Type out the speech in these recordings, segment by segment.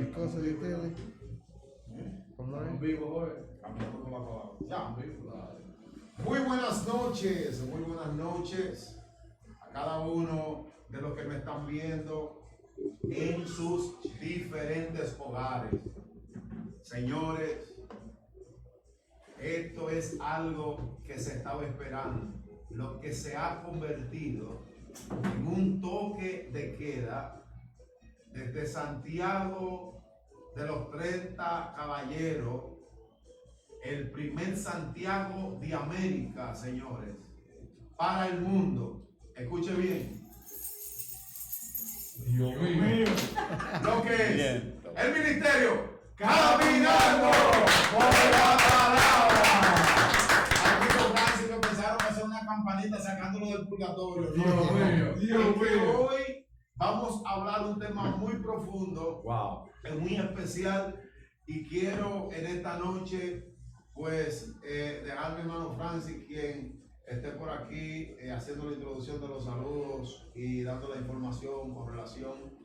el coso de ustedes. ¿Cómo es? Muy buenas noches a cada uno de los que me están viendo en sus diferentes hogares. Señores, esto es algo que se estaba esperando, lo que se ha convertido en un toque de queda desde Santiago de los 30 Caballeros, el primer Santiago de América, señores, para el mundo. Escuche bien. Dios mío. Lo que es el ministerio Caminando por la Palabra. Aquí los Francis empezaron a hacer una campanita sacándolo del purgatorio. Dios mío. Hoy vamos a hablar de un tema muy profundo, muy especial, y quiero en esta noche pues dejar a mi hermano Francis, quien esté por aquí haciendo la introducción de los saludos y dando la información con relación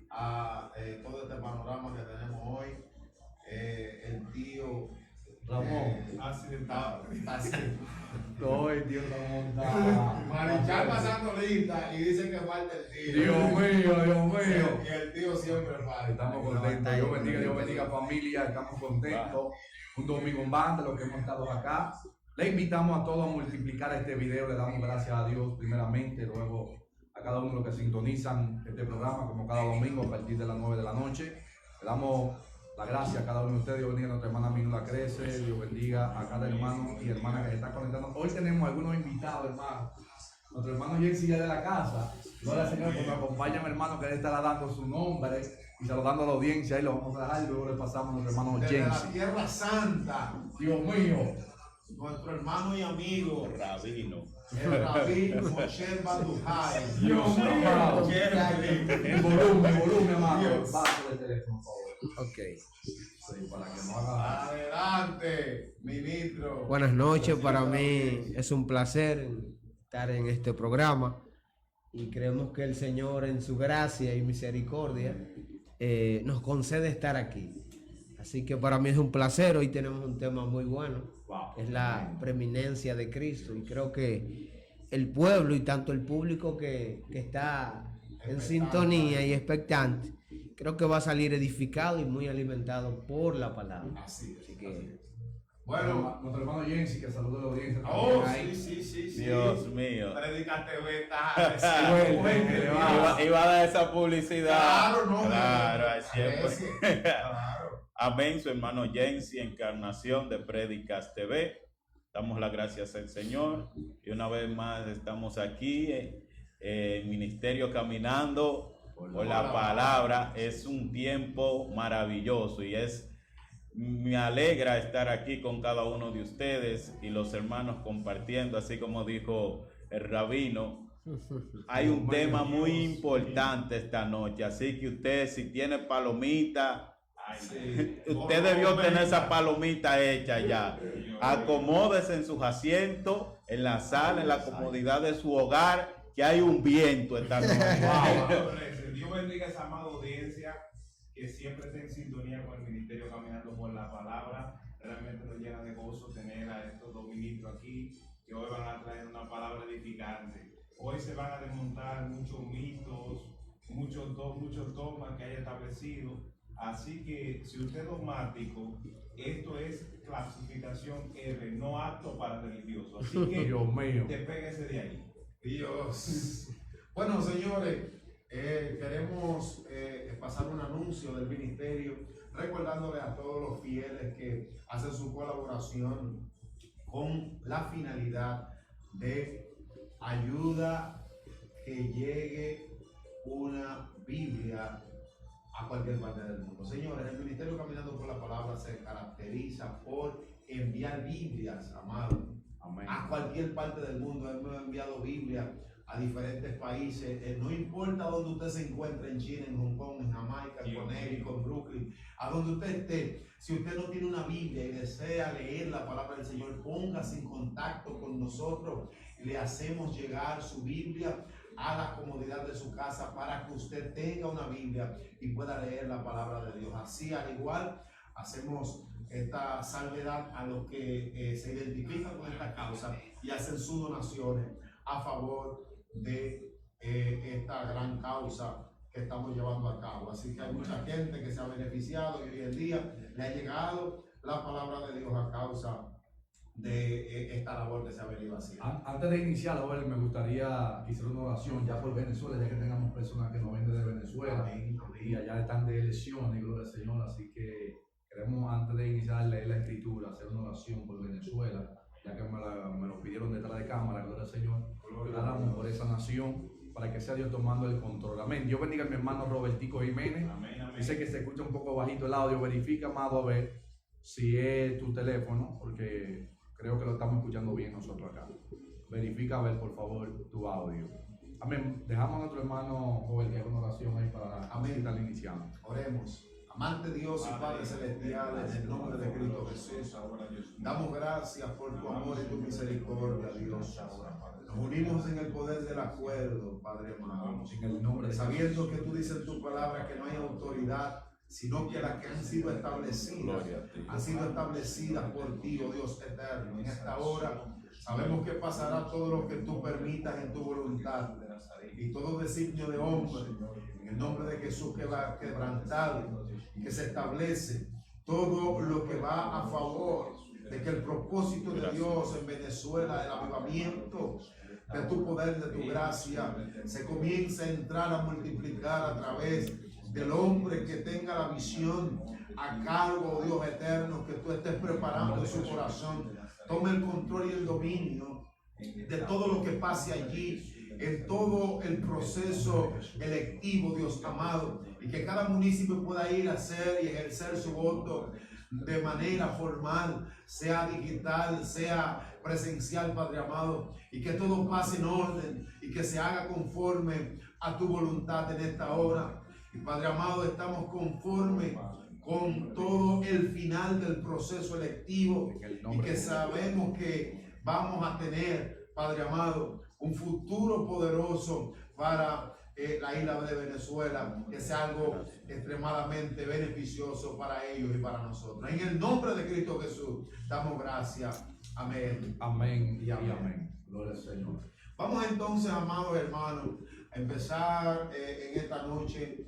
a todo este panorama que tenemos hoy. El tío Ramón. accidentado. No, el tío Ramón. Marichal pasando lista y dice que falta el tío. Dios mío. Y el tío siempre falta. Estamos contentos. Dios bendiga familia. Estamos contentos. Un domingo más de lo que hemos estado acá. Le invitamos a todos a multiplicar este video. Le damos gracias a Dios primeramente, luego a cada uno de los que sintonizan este programa como cada domingo a partir de las 9 de la noche. Le damos la gracia a cada uno de ustedes. Dios bendiga a nuestra hermana Minula Crece. Dios bendiga a cada hermano y hermana que se está conectando. Hoy tenemos algunos invitados, hermano. Nuestro hermano Jensi ya de la casa. Gloria al Señor, porque me acompaña mi hermano que le estará dando su nombre y saludando a la audiencia. Ahí lo vamos a dejar y luego le pasamos a nuestro hermano Desde Jensi. la Tierra Santa, Dios mío. nuestro hermano y amigo Rabino. el Rabí Moshe Bandujay. Dios mío. En volumen, amado. Bajo el teléfono, por favor. Ok. Sí, para que no haga. Adelante, ministro. Buenas noches, para mí es un placer estar en este programa y creemos que el Señor en su gracia y misericordia nos concede estar aquí. Así que para mí es un placer. Hoy tenemos un tema muy bueno, es la preeminencia de Cristo, y creo que el pueblo y tanto el público que está en sintonía y expectante, creo que va a salir edificado y muy alimentado por la palabra. Así es. Así que Bueno, Nuestro hermano Jensi, que saluda a la audiencia. oh, también. sí. Dios mío. Predica TV está Iba a dar esa publicidad. Claro, no. Claro, así es, pues. Claro. Amén, su hermano Jensi, encarnación de Prédicas TV. Damos las gracias al Señor. Y una vez más estamos aquí en Ministerio Caminando por la Palabra. Es un tiempo maravilloso y me alegra estar aquí con cada uno de ustedes y los hermanos compartiendo, así como dijo el rabino. Hay un tema muy importante esta noche, así que usted, si tiene palomita, usted debió tener esa palomita hecha ya. Acomódese en sus asientos, en la sala, en la comodidad de su hogar, que hay un viento esta noche. Dios bendiga a esa amada audiencia que siempre está en sintonía con el ministerio Caminando por la Palabra. Realmente nos llena de gozo tener a estos dos ministros aquí que hoy van a traer una palabra edificante. Hoy se van a desmontar muchos mitos, muchos dogmas que hay establecido. Así que si usted es dogmático, esto es clasificación R, no apto para religioso. Así que Dios mío. despéguese de ahí. Dios. Bueno, señores, queremos pasar un anuncio del ministerio, recordándole a todos los fieles que hacen su colaboración con la finalidad de ayuda que llegue una Biblia a cualquier parte del mundo. Señores, el Ministerio Caminando por la Palabra se caracteriza por enviar Biblias, amados, a cualquier parte del mundo. Hemos enviado Biblias a diferentes países, no importa donde usted se encuentre, en China, en Hong Kong, en Jamaica, en Connecticut, en Brooklyn, a donde usted esté. Si usted no tiene una Biblia y desea leer la palabra del Señor, póngase en contacto con nosotros, le hacemos llegar su Biblia a la comodidad de su casa para que usted tenga una Biblia y pueda leer la palabra de Dios. Así, al igual, hacemos esta salvedad a los que se identifican con esta causa y hacen sus donaciones a favor de esta gran causa que estamos llevando a cabo. Así que hay mucha gente que se ha beneficiado y hoy en día le ha llegado la palabra de Dios a causa de esta labor que se ha venido haciendo. Antes de iniciar, Joel, me gustaría que hiciera una oración ya por Venezuela, ya que tengamos personas que nos vienen de Venezuela y allá están de elecciones, gloria al Señor. Así que queremos, antes de iniciar, leer la escritura, hacer una oración por Venezuela, ya que me lo pidieron detrás de cámara, gloria al Señor. Oramos por esa nación, para que sea Dios tomando el control. Amén. Dios bendiga a mi hermano Robertico Jiménez. Amén, amén. Dice que se escucha un poco bajito el audio. Verifica, amado, a ver si es tu teléfono, porque creo que lo estamos escuchando bien nosotros acá. Verifica, a ver, por favor, tu audio. Amén. Dejamos a nuestro hermano Joel que haga una oración ahí para estar iniciando. Oremos. Amante Dios y Padre Celestial, en el nombre de Cristo Jesús, damos gracias por tu amor y tu misericordia, Dios. Nos unimos en el poder del acuerdo, Padre amado, En el nombre de sabiendo que tú dices en tu palabra que no hay autoridad, sino que las que han sido establecidas, han sido establecidas por ti, oh Dios eterno. En esta hora sabemos que pasará todo lo que tú permitas en tu voluntad y todo designio de hombre, en el nombre de Jesús, que va quebrantado, que se establece todo lo que va a favor de que el propósito de Dios en Venezuela, el avivamiento de tu poder, de tu gracia, se comienza a entrar a multiplicar a través del hombre que tenga la visión a cargo, Dios eterno, que tú estés preparando en su corazón. Tome el control y el dominio de todo lo que pase allí, en todo el proceso electivo, Dios amado, y que cada municipio pueda ir a hacer y ejercer su voto de manera formal, sea digital, sea presencial, Padre amado, y que todo pase en orden y que se haga conforme a tu voluntad en esta hora. Y Padre amado, estamos conformes con todo el final del proceso electivo y que sabemos que vamos a tener, Padre amado, un futuro poderoso para la isla de Venezuela, que sea algo extremadamente beneficioso para ellos y para nosotros. En el nombre de Cristo Jesús damos gracias. Amén. Amén y amén. Gloria al Señor. Vamos entonces, amados hermanos, a empezar en esta noche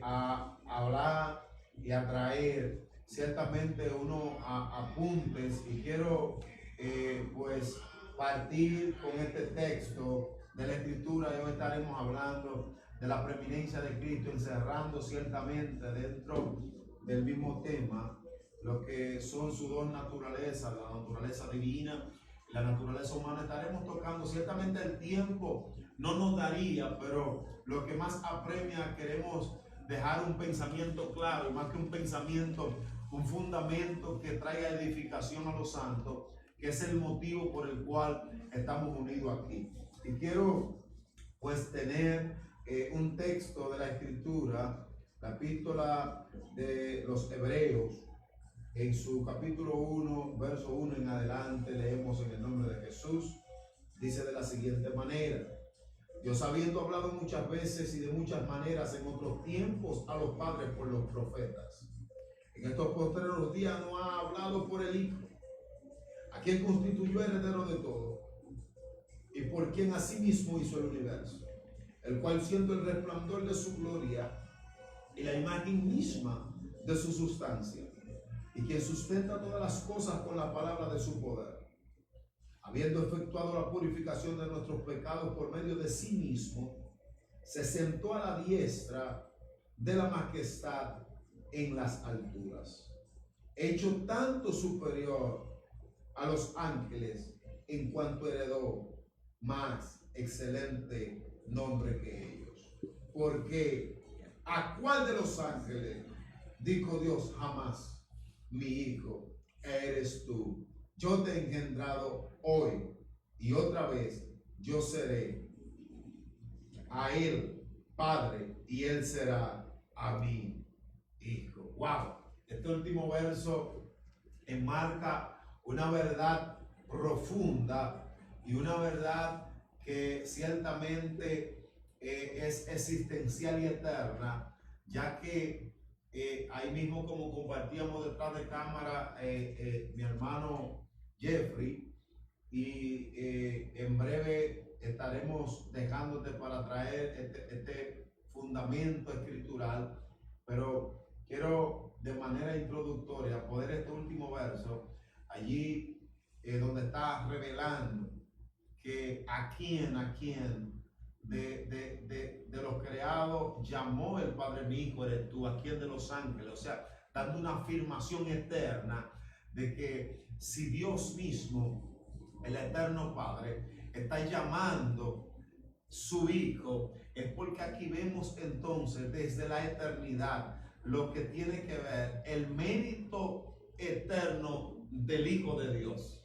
a hablar y a traer ciertamente unos apuntes, y quiero pues partir con este texto de la Escritura. Y hoy estaremos hablando de la preeminencia de Cristo, encerrando ciertamente dentro del mismo tema lo que son sus dos naturalezas, la naturaleza divina y la naturaleza humana. Estaremos tocando, ciertamente el tiempo no nos daría, pero lo que más apremia, queremos dejar un pensamiento claro, y más que un pensamiento, un fundamento que traiga edificación a los santos, que es el motivo por el cual estamos unidos aquí. Y quiero pues tener un texto de la Escritura, la epístola de los Hebreos, en su capítulo 1, verso 1 en adelante, leemos en el nombre de Jesús. Dice de la siguiente manera: Dios, habiendo hablado muchas veces y de muchas maneras en otros tiempos a los padres por los profetas, en estos postreros días nos ha hablado por el Hijo, a quien constituyó heredero de todo, y por quien asimismo hizo el universo, el cual, siendo el resplandor de su gloria y la imagen misma de su sustancia, y quien sustenta todas las cosas con la palabra de su poder, habiendo efectuado la purificación de nuestros pecados por medio de sí mismo, se sentó a la diestra de la majestad en las alturas, hecho tanto superior a los ángeles en cuanto heredó más excelente nombre que ellos. Porque ¿a cuál de los ángeles dijo Dios jamás: mi hijo eres tú, yo te he engendrado hoy, y otra vez yo seré a él padre, y él será a mí hijo? Wow, este último verso enmarca una verdad profunda y una verdad que ciertamente es existencial y eterna, ya que ahí mismo, como compartíamos detrás de cámara, mi hermano Jeffrey, y en breve estaremos dejándote para traer este fundamento escritural, pero quiero de manera introductoria poder este último verso, allí donde está revelando que a quién de los creados llamó el Padre mi Hijo eres tú, a quién de los ángeles, o sea, dando una afirmación eterna de que si Dios mismo, el eterno Padre, está llamando su Hijo, es porque aquí vemos entonces desde la eternidad lo que tiene que ver el mérito eterno del Hijo de Dios.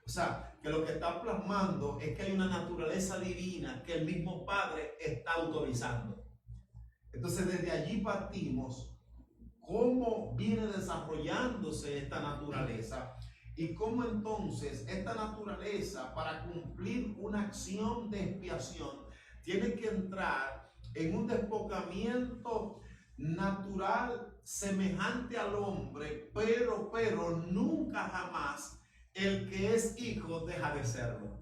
O sea, que lo que está plasmando es que hay una naturaleza divina que el mismo Padre está autorizando. Entonces desde allí partimos cómo viene desarrollándose esta naturaleza y cómo entonces esta naturaleza, para cumplir una acción de expiación, tiene que entrar en un despojamiento natural semejante al hombre, pero nunca jamás el que es hijo deja de serlo.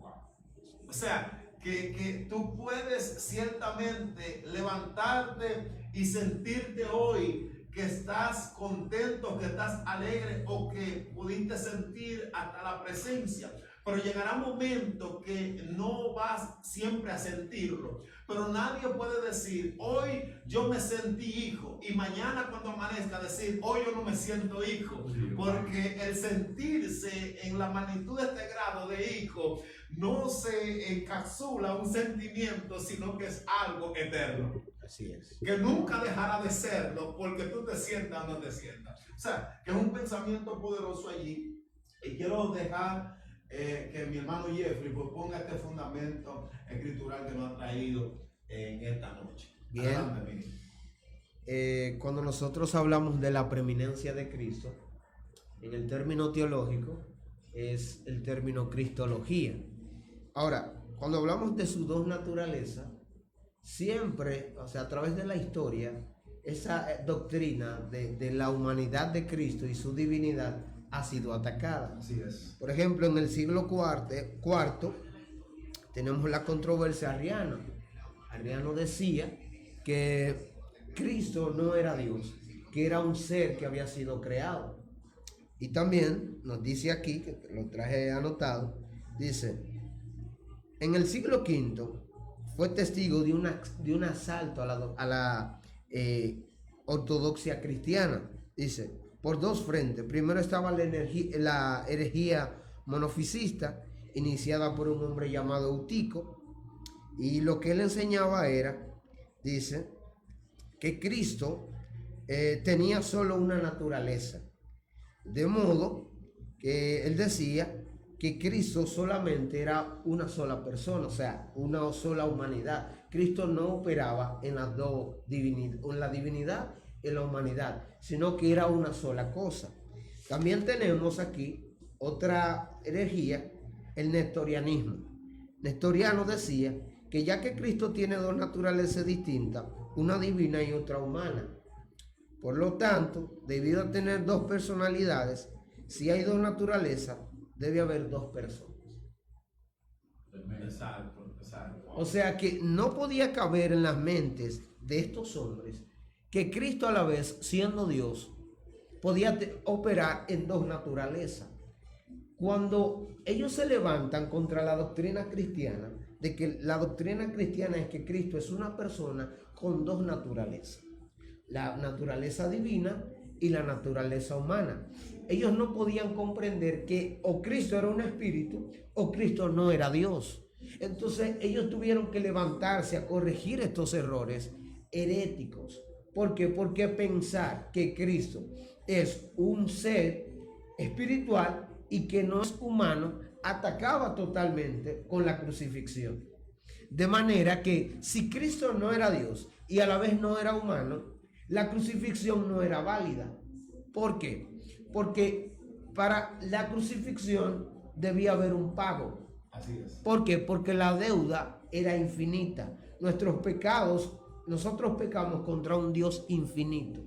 O sea, que tú puedes ciertamente levantarte y sentirte hoy que estás contento, que estás alegre o que pudiste sentir hasta la presencia. Pero llegará un momento que no vas siempre a sentirlo. Pero nadie puede decir, hoy yo me sentí hijo, y mañana cuando amanezca decir, hoy yo no me siento hijo. Porque el sentirse en la magnitud de este grado de hijo no se encapsula un sentimiento, sino que es algo eterno. Así es. Que nunca dejará de serlo porque tú te sientas o no te sientas. O sea, que es un pensamiento poderoso allí. Y quiero dejar que mi hermano Jeffrey pues ponga este fundamento escritural que nos ha traído en esta noche. Bien. Adelante, Cuando nosotros hablamos de la preeminencia de Cristo, en el término teológico es el término cristología. Ahora, cuando hablamos de sus dos naturalezas, siempre, o sea, a través de la historia, esa doctrina de la humanidad de Cristo y su divinidad ha sido atacada. Así es. Por ejemplo, en el siglo IV tenemos la controversia arriana. Arriano decía que Cristo no era Dios, que era un ser que había sido creado. Y también nos dice aquí, que lo traje anotado, dice, en el siglo V fue testigo de un asalto a la ortodoxia cristiana. Dice, por dos frentes. Primero estaba la herejía monofisista, iniciada por un hombre llamado Eutico, y lo que él enseñaba era, dice, que Cristo tenía solo una naturaleza, de modo que él decía que Cristo solamente era una sola persona, o sea, una sola humanidad. Cristo no operaba en las dos divinidades, en la divinidad y en la humanidad, sino que era una sola cosa. También tenemos aquí otra herejía, el nestorianismo. Nestoriano decía que ya que Cristo tiene dos naturalezas distintas, una divina y otra humana, por lo tanto, debido a tener dos personalidades, si hay dos naturalezas, debe haber dos personas. Exacto, exacto. O sea que no podía caber en las mentes de estos hombres que Cristo, a la vez siendo Dios, podía operar en dos naturalezas. Cuando ellos se levantan contra la doctrina cristiana, de que la doctrina cristiana es que Cristo es una persona con dos naturalezas, la naturaleza divina y la naturaleza humana, ellos no podían comprender que o Cristo era un espíritu o Cristo no era Dios. Entonces ellos tuvieron que levantarse a corregir estos errores heréticos. ¿Por qué? Porque pensar que Cristo es un ser espiritual y que no es humano atacaba totalmente con la crucifixión. De manera que si Cristo no era Dios y a la vez no era humano, la crucifixión no era válida. ¿Por qué? Porque para la crucifixión debía haber un pago. Así es. ¿Por qué? Porque la deuda era infinita. Nuestros pecados, nosotros pecamos contra un Dios infinito.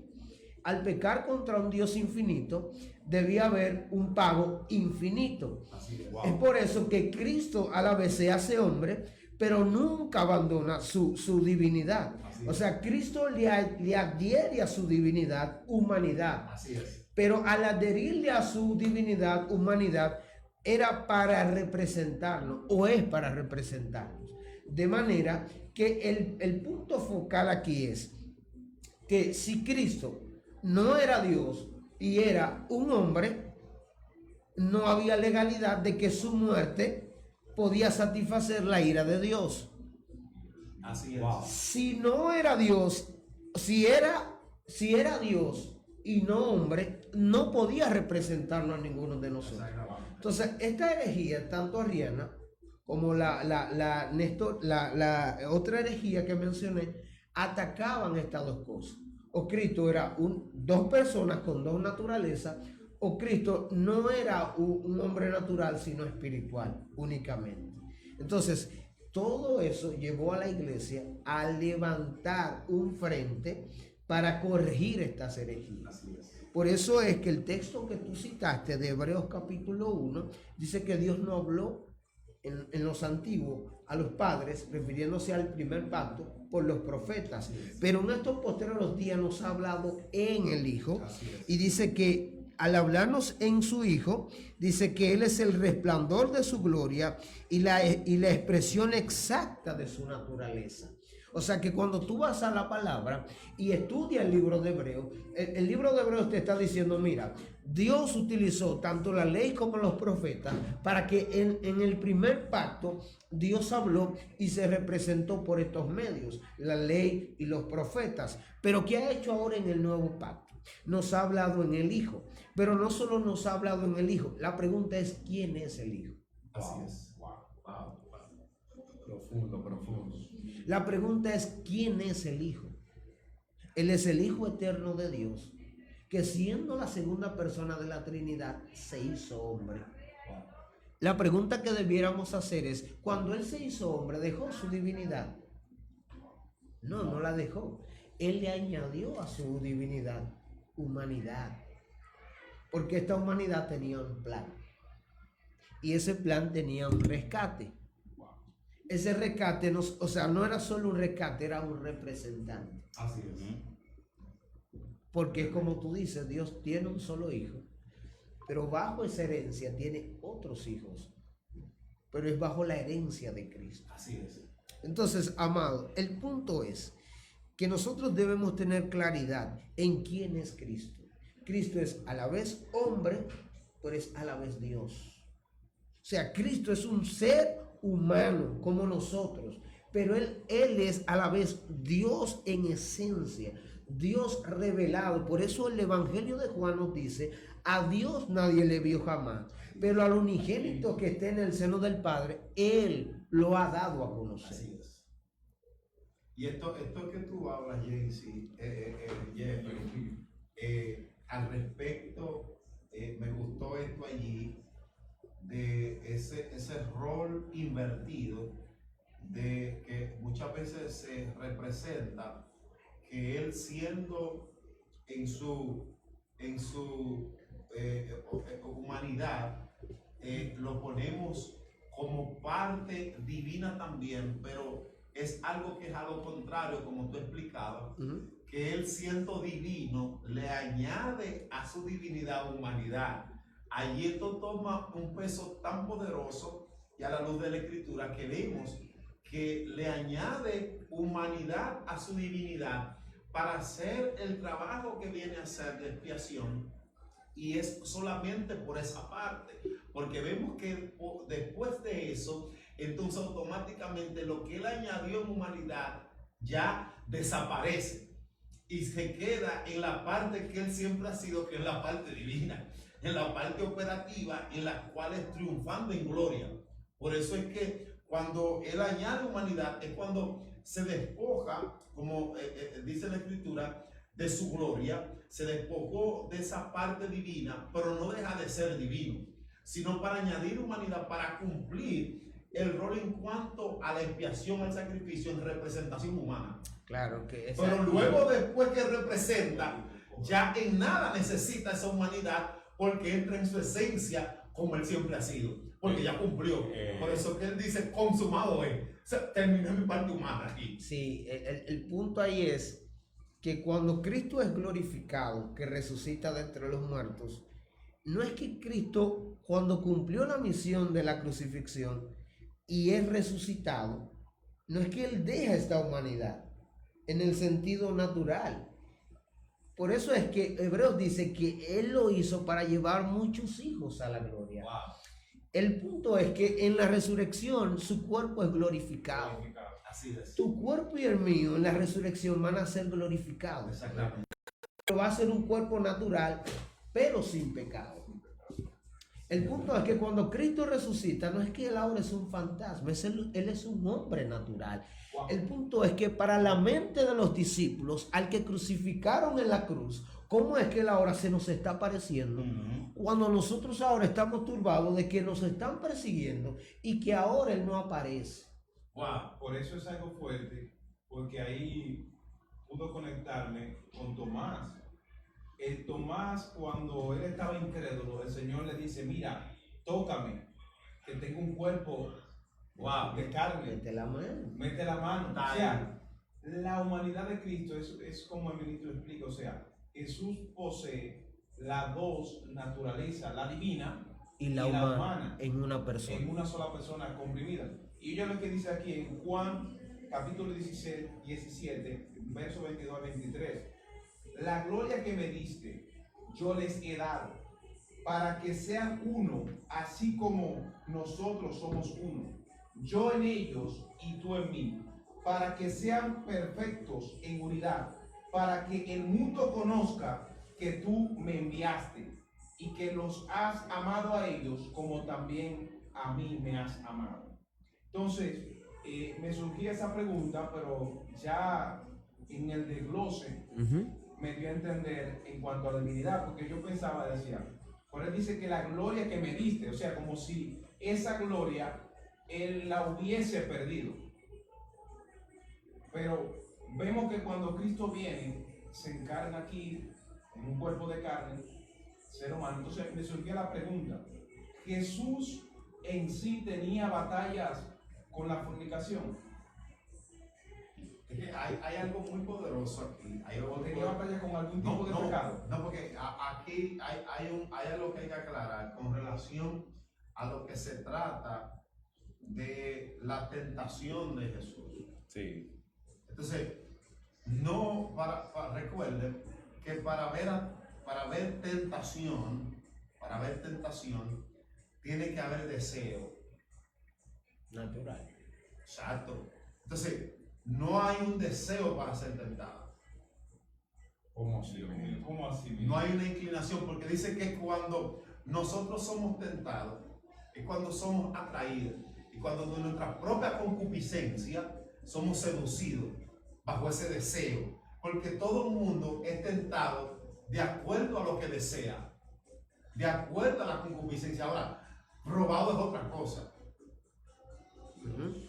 Al pecar contra un Dios infinito, debía haber un pago infinito. Así es. Es por eso que Cristo a la vez se hace hombre, pero nunca abandona su divinidad. Así O es. sea, Cristo le adhiere a su divinidad, humanidad. Así es. Pero al adherirle a su divinidad, humanidad, era para representarnos o es para representarnos. De manera que el punto focal aquí es que si Cristo no era Dios y era un hombre, no había legalidad de que su muerte podía satisfacer la ira de Dios. Así es. Wow. Si no era Dios, si era Dios y no hombre, no podía representarnos a ninguno de nosotros. Exactamente. Entonces, esta herejía, tanto arriana como la otra herejía que mencioné, atacaban estas dos cosas. O Cristo era dos personas con dos naturalezas, o Cristo no era un hombre natural, sino espiritual únicamente. Entonces, todo eso llevó a la iglesia a levantar un frente para corregir estas herejías. Así es. Por eso es que el texto que tú citaste de Hebreos capítulo 1 dice que Dios no habló en los antiguos a los padres, refiriéndose al primer pacto, por los profetas. Pero en estos posteriores días nos ha hablado en el Hijo. Así es. Y dice que al hablarnos en su Hijo, dice que Él es el resplandor de su gloria y la expresión exacta de su naturaleza. O sea que cuando tú vas a la palabra y estudias el libro de Hebreos, el libro de Hebreos te está diciendo, mira, Dios utilizó tanto la ley como los profetas para que en el primer pacto Dios habló y se representó por estos medios, la ley y los profetas. Pero ¿qué ha hecho ahora en el nuevo pacto? Nos ha hablado en el Hijo, pero no solo nos ha hablado en el Hijo. La pregunta es, ¿quién es el Hijo? Así es. Wow. Profundo, profundo. La pregunta es, ¿quién es el Hijo? Él es el Hijo eterno de Dios, que siendo la segunda persona de la Trinidad, se hizo hombre. La pregunta que debiéramos hacer es, cuando Él se hizo hombre, ¿dejó su divinidad? No, no la dejó. Él le añadió a su divinidad humanidad, porque esta humanidad tenía un plan, y ese plan tenía un rescate. Ese rescate, no era solo un rescate, era un representante. Así es. Porque es como tú dices, Dios tiene un solo hijo, pero bajo esa herencia tiene otros hijos, pero es bajo la herencia de Cristo. Así es. Entonces, amado, el punto es que nosotros debemos tener claridad en quién es Cristo. Cristo es a la vez hombre, pero es a la vez Dios. O sea, Cristo es un ser humano como nosotros, pero él es a la vez Dios en esencia, Dios revelado. Por eso el Evangelio de Juan nos dice, a Dios nadie le vio jamás, pero al unigénito que esté en el seno del Padre, Él lo ha dado a conocer. Así es. Y esto que tú hablas, Jaycee, Jeffrey, al respecto, me gustó esto allí, de ese rol invertido, de que muchas veces se representa que él siendo en su humanidad, lo ponemos como parte divina también, pero es algo que es a lo contrario, como tú explicabas, que él siendo divino le añade a su divinidad humanidad. Allí esto toma un peso tan poderoso y a la luz de la Escritura que vemos que le añade humanidad a su divinidad para hacer el trabajo que viene a hacer de expiación. Y es solamente por esa parte, porque vemos que después de eso, entonces automáticamente lo que él añadió en humanidad ya desaparece y se queda en la parte que él siempre ha sido, que es la parte divina, en la parte operativa, en la cual es triunfando en gloria. Por eso es que cuando él añade humanidad es cuando se despoja, como dice la Escritura, de su gloria, se despojó de esa parte divina, pero no deja de ser divino, sino para añadir humanidad, para cumplir el rol en cuanto a la expiación, al sacrificio en representación humana. Claro que Pero luego, después que representa, ya en nada necesita esa humanidad porque entra en su esencia como él siempre ha sido, porque ya cumplió. Por eso que él dice, consumado es. O sea, terminé mi parte humana aquí. Sí, el punto ahí es que cuando Cristo es glorificado, que resucita de entre los muertos, no es que Cristo, cuando cumplió la misión de la crucifixión y es resucitado, no es que Él deja esta humanidad en el sentido natural. Por eso es que Hebreos dice que Él lo hizo para llevar muchos hijos a la gloria. Wow. El punto es que en la resurrección su cuerpo es glorificado. Así es. Tu cuerpo y el mío en la resurrección van a ser glorificados. Exactamente. Va a ser un cuerpo natural, pero sin pecado. El punto es que cuando Cristo resucita, no es que Él ahora es un fantasma, Él es un hombre natural. Wow. El punto es que para la mente de los discípulos, al que crucificaron en la cruz, ¿cómo es que Él ahora se nos está apareciendo? Cuando nosotros ahora estamos turbados de que nos están persiguiendo y que ahora Él no aparece. Wow, por eso es algo fuerte, porque ahí pudo conectarme con Tomás. El Tomás, cuando él estaba incrédulo, el Señor le dice, mira, tócame, que tengo un cuerpo de carne, Mete la mano. mete la mano. O sea, la humanidad de Cristo es como el ministro explica, o sea, Jesús posee las dos naturalezas, la divina Y la humana en una persona. en una sola persona comprimida. Y yo lo que dice aquí en Juan capítulo 17, verso 22 al 23. La gloria que me diste, yo les he dado, para que sean uno, así como nosotros somos uno. Yo en ellos y tú en mí, para que sean perfectos en unidad, para que el mundo conozca que tú me enviaste y que los has amado a ellos como también a mí me has amado. Entonces, me surgía esa pregunta, pero ya en el desglose me dio a entender en cuanto a la divinidad, porque yo pensaba, decía, por él dice que la gloria que me diste, o sea, como si esa gloria él la hubiese perdido. Pero vemos que cuando Cristo viene, se encarna aquí en un cuerpo de carne, ser humano. Entonces me surgía la pregunta, ¿Jesús en sí tenía batallas con la fornicación? Es que hay algo muy poderoso aquí. ¿O tenía batallas con algún tipo de pecado? No, porque aquí hay algo que hay que aclarar con relación a lo que se trata de la tentación de Jesús. Sí. Entonces, recuerden que para ver tentación, tiene que haber deseo. Natural. Exacto. Entonces, no hay un deseo para ser tentado. ¿Cómo así? ¿Cómo así? No hay una inclinación, porque dice que cuando nosotros somos tentados, es cuando somos atraídos, y cuando de nuestra propia concupiscencia somos seducidos bajo ese deseo, porque todo el mundo es tentado de acuerdo a lo que desea, de acuerdo a la concupiscencia. Ahora, robado es otra cosa.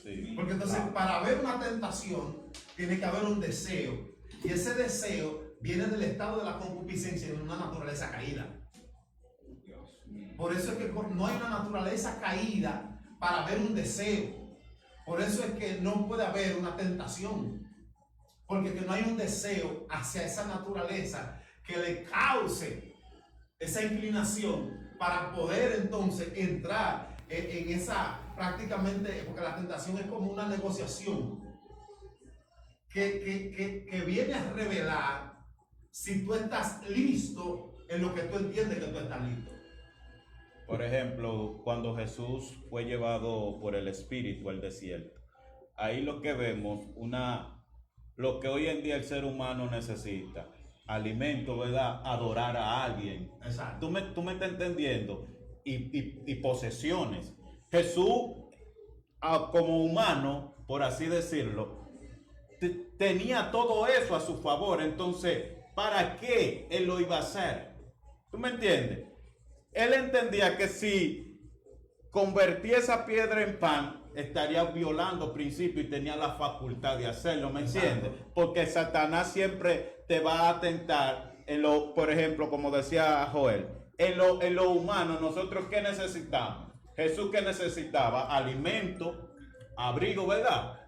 Sí. Porque entonces para haber una tentación tiene que haber un deseo, y ese deseo viene del estado de la concupiscencia en una naturaleza caída. Por eso es que no hay una naturaleza caída para haber un deseo. Por eso es que no puede haber una tentación, porque que no hay un deseo hacia esa naturaleza que le cause esa inclinación para poder entonces entrar en esa, prácticamente, porque la tentación es como una negociación que viene a revelar si tú estás listo en lo que tú entiendes que tú estás listo. Por ejemplo, cuando Jesús fue llevado por el Espíritu al desierto, ahí lo que vemos, lo que hoy en día el ser humano necesita, alimento, ¿verdad? Adorar a alguien. Exacto. Tú me estás entendiendo. Y posesiones. Jesús, como humano, por así decirlo, tenía todo eso a su favor. Entonces, ¿para qué él lo iba a hacer? ¿Tú me entiendes? Él entendía que si convertía esa piedra en pan, estaría violando principios y tenía la facultad de hacerlo, ¿me entiendes? Porque Satanás siempre te va a tentar en lo, por ejemplo, como decía Joel, en lo humano, nosotros ¿qué necesitamos? Jesús ¿qué necesitaba? Alimento, abrigo, ¿verdad?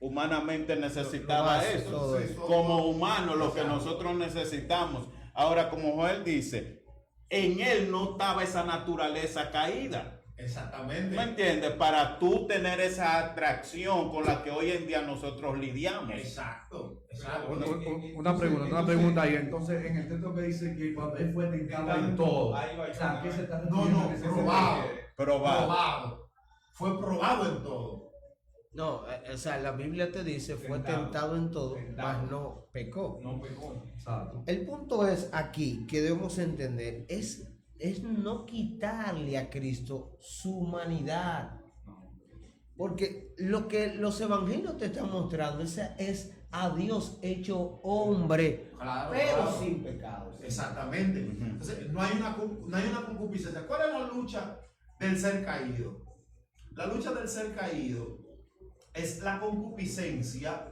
Humanamente necesitaba eso. Como humano, lo que nosotros necesitamos. Ahora, como Joel dice, en él no estaba esa naturaleza caída. Exactamente. ¿Me entiendes? Para tú tener esa atracción con la que hoy en día nosotros lidiamos. Exacto. Una pregunta ahí. Entonces, en el texto que dice que cuando él fue tentado en todo, Ahí va, o sea, ¿qué se está No, refiriendo no, en ese probado. sentido? Probado. Fue probado en todo. No, o sea, la Biblia te dice, fue tentado en todo, mas no pecó. No pecó. Exacto. El punto es aquí, que debemos entender, es no quitarle a Cristo su humanidad. Porque lo que los evangelios te están mostrando es a Dios hecho hombre, Claro, pero claro. sin pecados. Exactamente. Entonces, no hay una concupiscencia. ¿Cuál es la lucha del ser caído? La lucha del ser caído es la concupiscencia,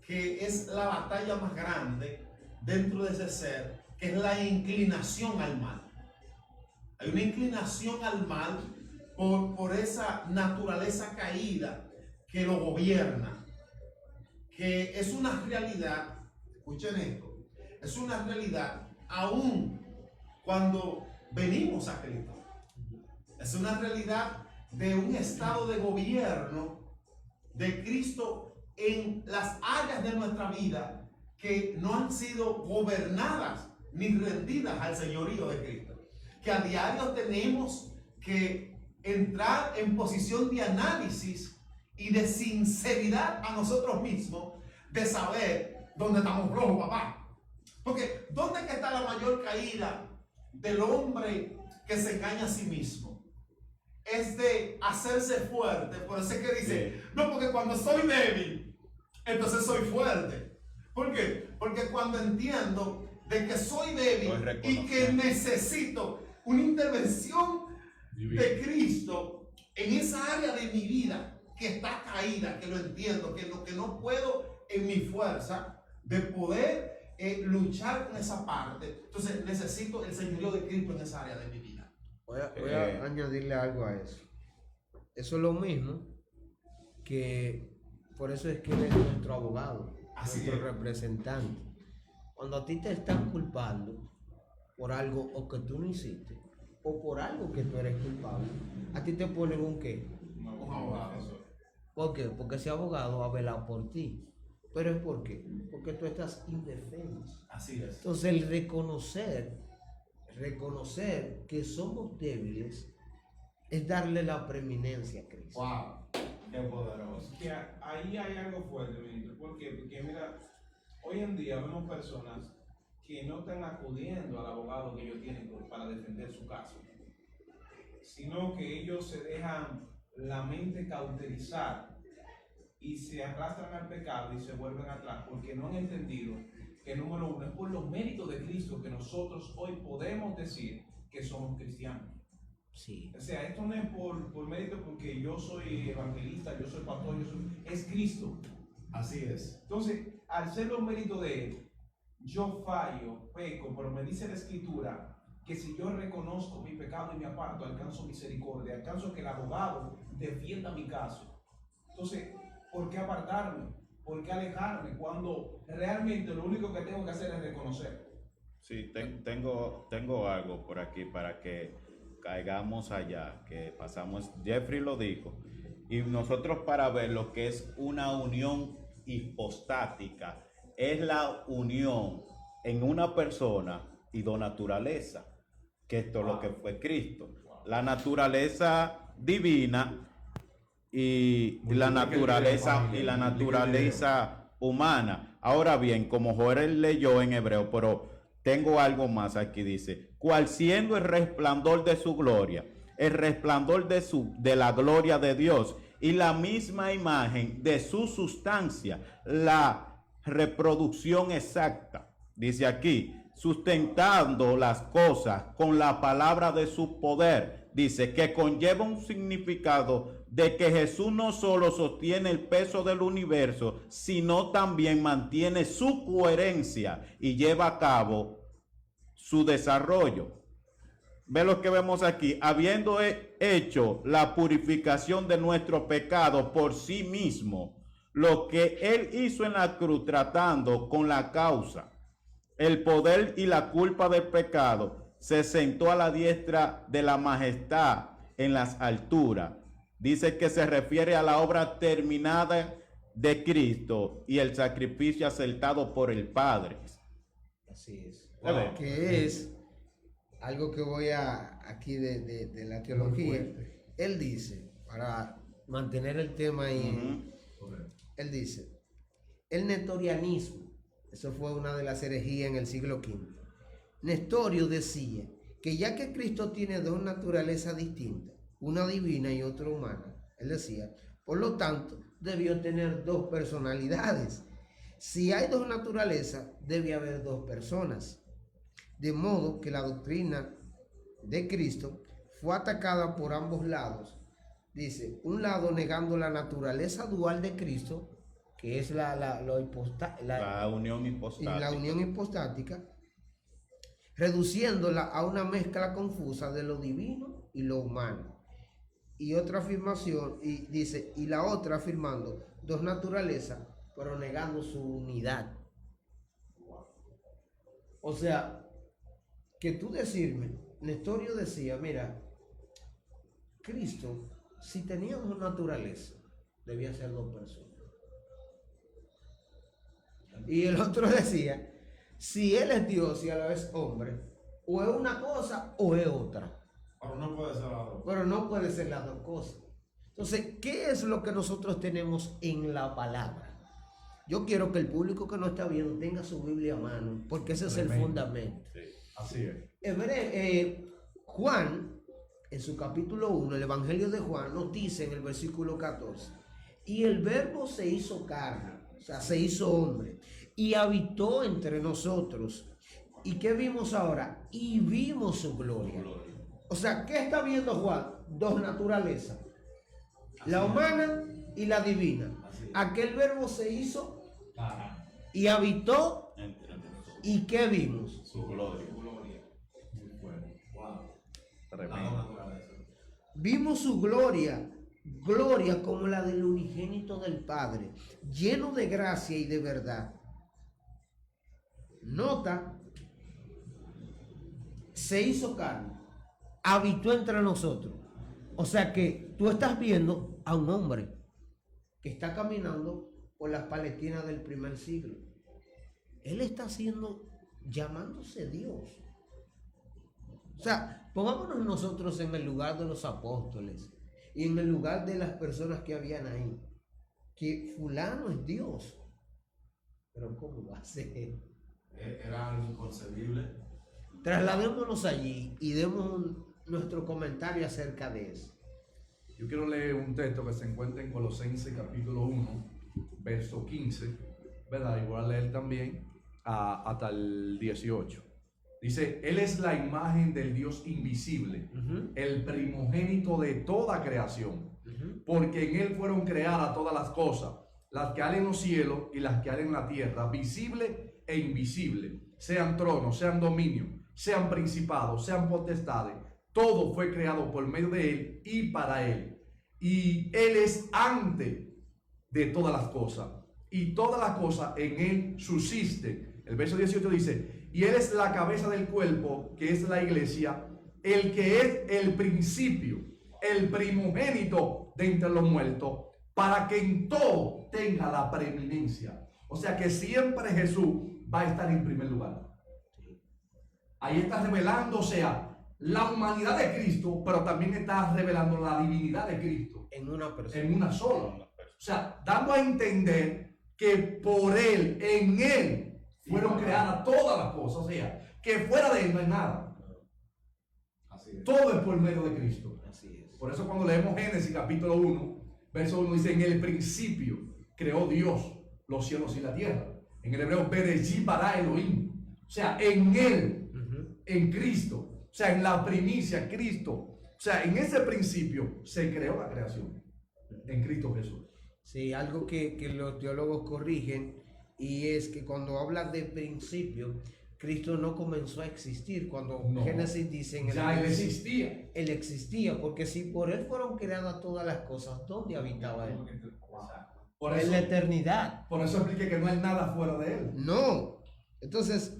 que es la batalla más grande dentro de ese ser, que es la inclinación al mal. Hay una inclinación al mal por esa naturaleza caída que lo gobierna, que es una realidad, escuchen esto, es una realidad aún cuando venimos a Cristo. Es una realidad de un estado de gobierno de Cristo en las áreas de nuestra vida que no han sido gobernadas ni rendidas al señorío de Cristo. Que a diario tenemos que entrar en posición de análisis y de sinceridad a nosotros mismos, de saber dónde estamos flojos, papá. Porque ¿dónde es que está la mayor caída del hombre que se engaña a sí mismo? Es de hacerse fuerte. Por eso es que dice, no, porque cuando soy débil, entonces soy fuerte. ¿Por qué? Porque cuando entiendo de que soy débil y que necesito una intervención de Cristo en esa área de mi vida que está caída, que lo entiendo, que no puedo en mi fuerza de poder luchar con esa parte, entonces necesito el señorío de Cristo en esa área de mi vida. Voy a añadirle algo a eso. Eso es lo mismo que, por eso es que él es nuestro abogado, Así nuestro es. representante. Cuando a ti te están culpando por algo o que tú no hiciste, o por algo que tú eres culpable, a ti te ponen un qué. Un abogado. ¿Por qué? Porque ese abogado va a velar por ti. ¿Pero es por qué? Porque tú estás indefenso. Así es. Entonces el reconocer que somos débiles es darle la preeminencia a Cristo. Wow, qué poderoso. Que ahí hay algo fuerte, ministro. ¿Por qué? Porque mira, hoy en día vemos personas que no están acudiendo al abogado que ellos tienen para defender su caso, sino que ellos se dejan la mente cauterizar y se arrastran al pecado y se vuelven atrás porque no han entendido que, número uno, es por los méritos de Cristo que nosotros hoy podemos decir que somos cristianos. Sí. O sea, esto no es por mérito porque yo soy evangelista, yo soy pastor, es Cristo. Así es. Entonces, al ser los méritos de Él, yo fallo, peco, pero me dice la Escritura que si yo reconozco mi pecado y me aparto, alcanzo misericordia, alcanzo que el abogado defienda mi caso. Entonces, ¿por qué apartarme? ¿Por qué alejarme? Cuando realmente lo único que tengo que hacer es reconocer. Sí, tengo algo por aquí para que caigamos allá, que pasamos, Jeffrey lo dijo, y nosotros para ver lo que es una unión hipostática, es la unión en una persona y dos naturalezas, que esto es lo que fue Cristo, la naturaleza divina y la naturaleza humana. Ahora bien, como Joel leyó en hebreo, pero tengo algo más aquí, dice, cual siendo el resplandor de su gloria, el resplandor de la gloria de Dios y la misma imagen de su sustancia, la reproducción exacta, dice aquí, sustentando las cosas con la palabra de su poder, dice que conlleva un significado de que Jesús no solo sostiene el peso del universo, sino también mantiene su coherencia y lleva a cabo su desarrollo. Ve lo que vemos aquí: habiendo hecho la purificación de nuestro pecado por sí mismo, lo que él hizo en la cruz, tratando con la causa, el poder y la culpa del pecado, se sentó a la diestra de la majestad en las alturas. Dice que se refiere a la obra terminada de Cristo y el sacrificio aceptado por el Padre. Así es. Wow. Que es algo que voy a aquí de la teología. Él dice, para mantener el tema ahí, él dice, el nestorianismo, eso fue una de las herejías en el siglo V. Nestorio decía que ya que Cristo tiene dos naturalezas distintas, una divina y otra humana, él decía, por lo tanto, debió tener dos personalidades. Si hay dos naturalezas, debe haber dos personas. De modo que la doctrina de Cristo fue atacada por ambos lados. Dice, un lado negando la naturaleza dual de Cristo, que es la unión hipostática. Y la unión hipostática, reduciéndola a una mezcla confusa de lo divino y lo humano. Y otra afirmación, y dice, y la otra afirmando dos naturalezas, pero negando su unidad. O sea, que tú decirme, Nestorio decía, mira, Cristo, si tenía dos naturalezas, debía ser dos personas. Y el otro decía, si él es Dios y a la vez hombre, o es una cosa o es otra. Pero no puede ser las dos. Pero no puede ser las dos cosas. Entonces, ¿qué es lo que nosotros tenemos en la palabra? Yo quiero que el público que nos está viendo tenga su Biblia a mano, porque ese es el fundamento. Sí, así es. Juan, en su capítulo 1, el Evangelio de Juan, nos dice en el versículo 14, y el verbo se hizo carne, o sea, se hizo hombre, y habitó entre nosotros. ¿Y qué vimos ahora? Y vimos su gloria. O sea, ¿qué está viendo Juan? Dos naturalezas, la humana y la divina. Aquel verbo se hizo y habitó. ¿Y qué vimos? Su gloria. Vimos su gloria, gloria como la del unigénito del Padre, lleno de gracia y de verdad. Nota, se hizo carne, habitó entre nosotros. O sea que tú estás viendo a un hombre que está caminando por las Palestinas del primer siglo. Él está llamándose Dios. O sea, pongámonos nosotros en el lugar de los apóstoles y en el lugar de las personas que habían ahí. Que fulano es Dios. Pero ¿cómo va a ser? Era algo inconcebible. Trasladémonos allí y demos nuestro comentario acerca de eso. Yo quiero leer un texto que se encuentra en Colosenses capítulo 1, verso 15, ¿verdad? Y voy a leer también hasta el 18. Dice, Él es la imagen del Dios invisible, el primogénito de toda creación, porque en Él fueron creadas todas las cosas, las que hay en los cielos y las que hay en la tierra, visible e invisible, sean tronos, sean dominios, sean principados, sean potestades. Todo fue creado por medio de Él y para Él. Y Él es antes de todas las cosas. Y todas las cosas en Él subsisten. El verso 18 dice, y Él es la cabeza del cuerpo, que es la iglesia, el que es el principio, el primogénito de entre los muertos, para que en todo tenga la preeminencia. O sea que siempre Jesús va a estar en primer lugar. Ahí está revelándose la humanidad de Cristo, pero también está revelando la divinidad de Cristo En una persona. en una sola. O sea, dando a entender que por Él, en Él, fueron creadas todas las cosas. O sea, que fuera de Él no hay nada. Así es. Todo es por medio de Cristo. Así es. Por eso cuando leemos Génesis capítulo 1, verso 1 dice, en el principio creó Dios los cielos y la tierra. En el hebreo, Bereshit bara Elohim. O sea, en Él, en Cristo. O sea, en la primicia, Cristo O sea, en ese principio se creó la creación en Cristo Jesús. Sí, algo que los teólogos corrigen, y es que cuando habla de principio, Cristo no comenzó a existir. Cuando No. Génesis dice en el Ya él principio, existía. Él existía, porque si por Él fueron creadas todas las cosas, ¿dónde habitaba Él? Por En eso, la eternidad. por eso expliqué que no hay nada fuera de él. No. Entonces,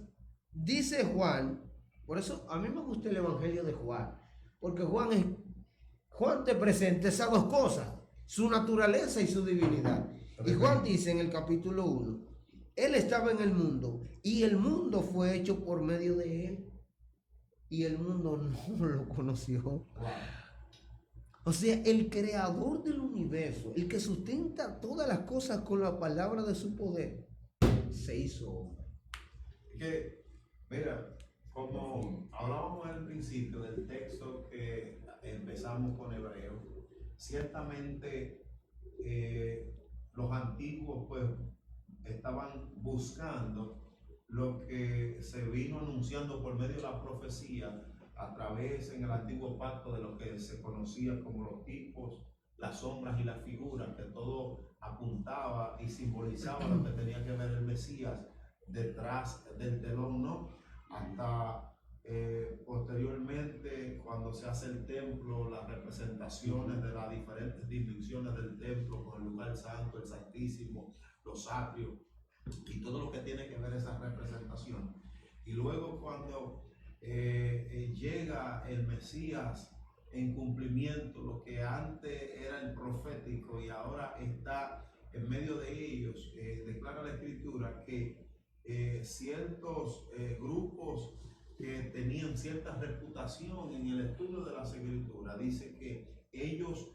dice Juan, por eso a mí me gusta el Evangelio de Juan, porque Juan te presenta esas dos cosas, su naturaleza y su divinidad. Y Juan dice en el capítulo 1, Él estaba en el mundo y el mundo fue hecho por medio de Él y el mundo no lo conoció. O sea, el creador del universo, el que sustenta todas las cosas con la palabra de su poder, se hizo hombre. Que, mira, como hablábamos al principio del texto que empezamos con Hebreo, ciertamente los antiguos pues estaban buscando lo que se vino anunciando por medio de la profecía a través en el antiguo pacto de lo que se conocía como los tipos, las sombras y las figuras, que todo apuntaba y simbolizaba lo que tenía que ver el Mesías detrás del telón, ¿no? Hasta posteriormente, cuando se hace el templo, las representaciones de las diferentes dimensiones del templo, con el lugar santo, el santísimo, los atrios y todo lo que tiene que ver esa representación. Y luego cuando llega el Mesías en cumplimiento, lo que antes era el profético y ahora está en medio de ellos, declara la Escritura que ciertos grupos que tenían cierta reputación en el estudio de las Escrituras, dice que ellos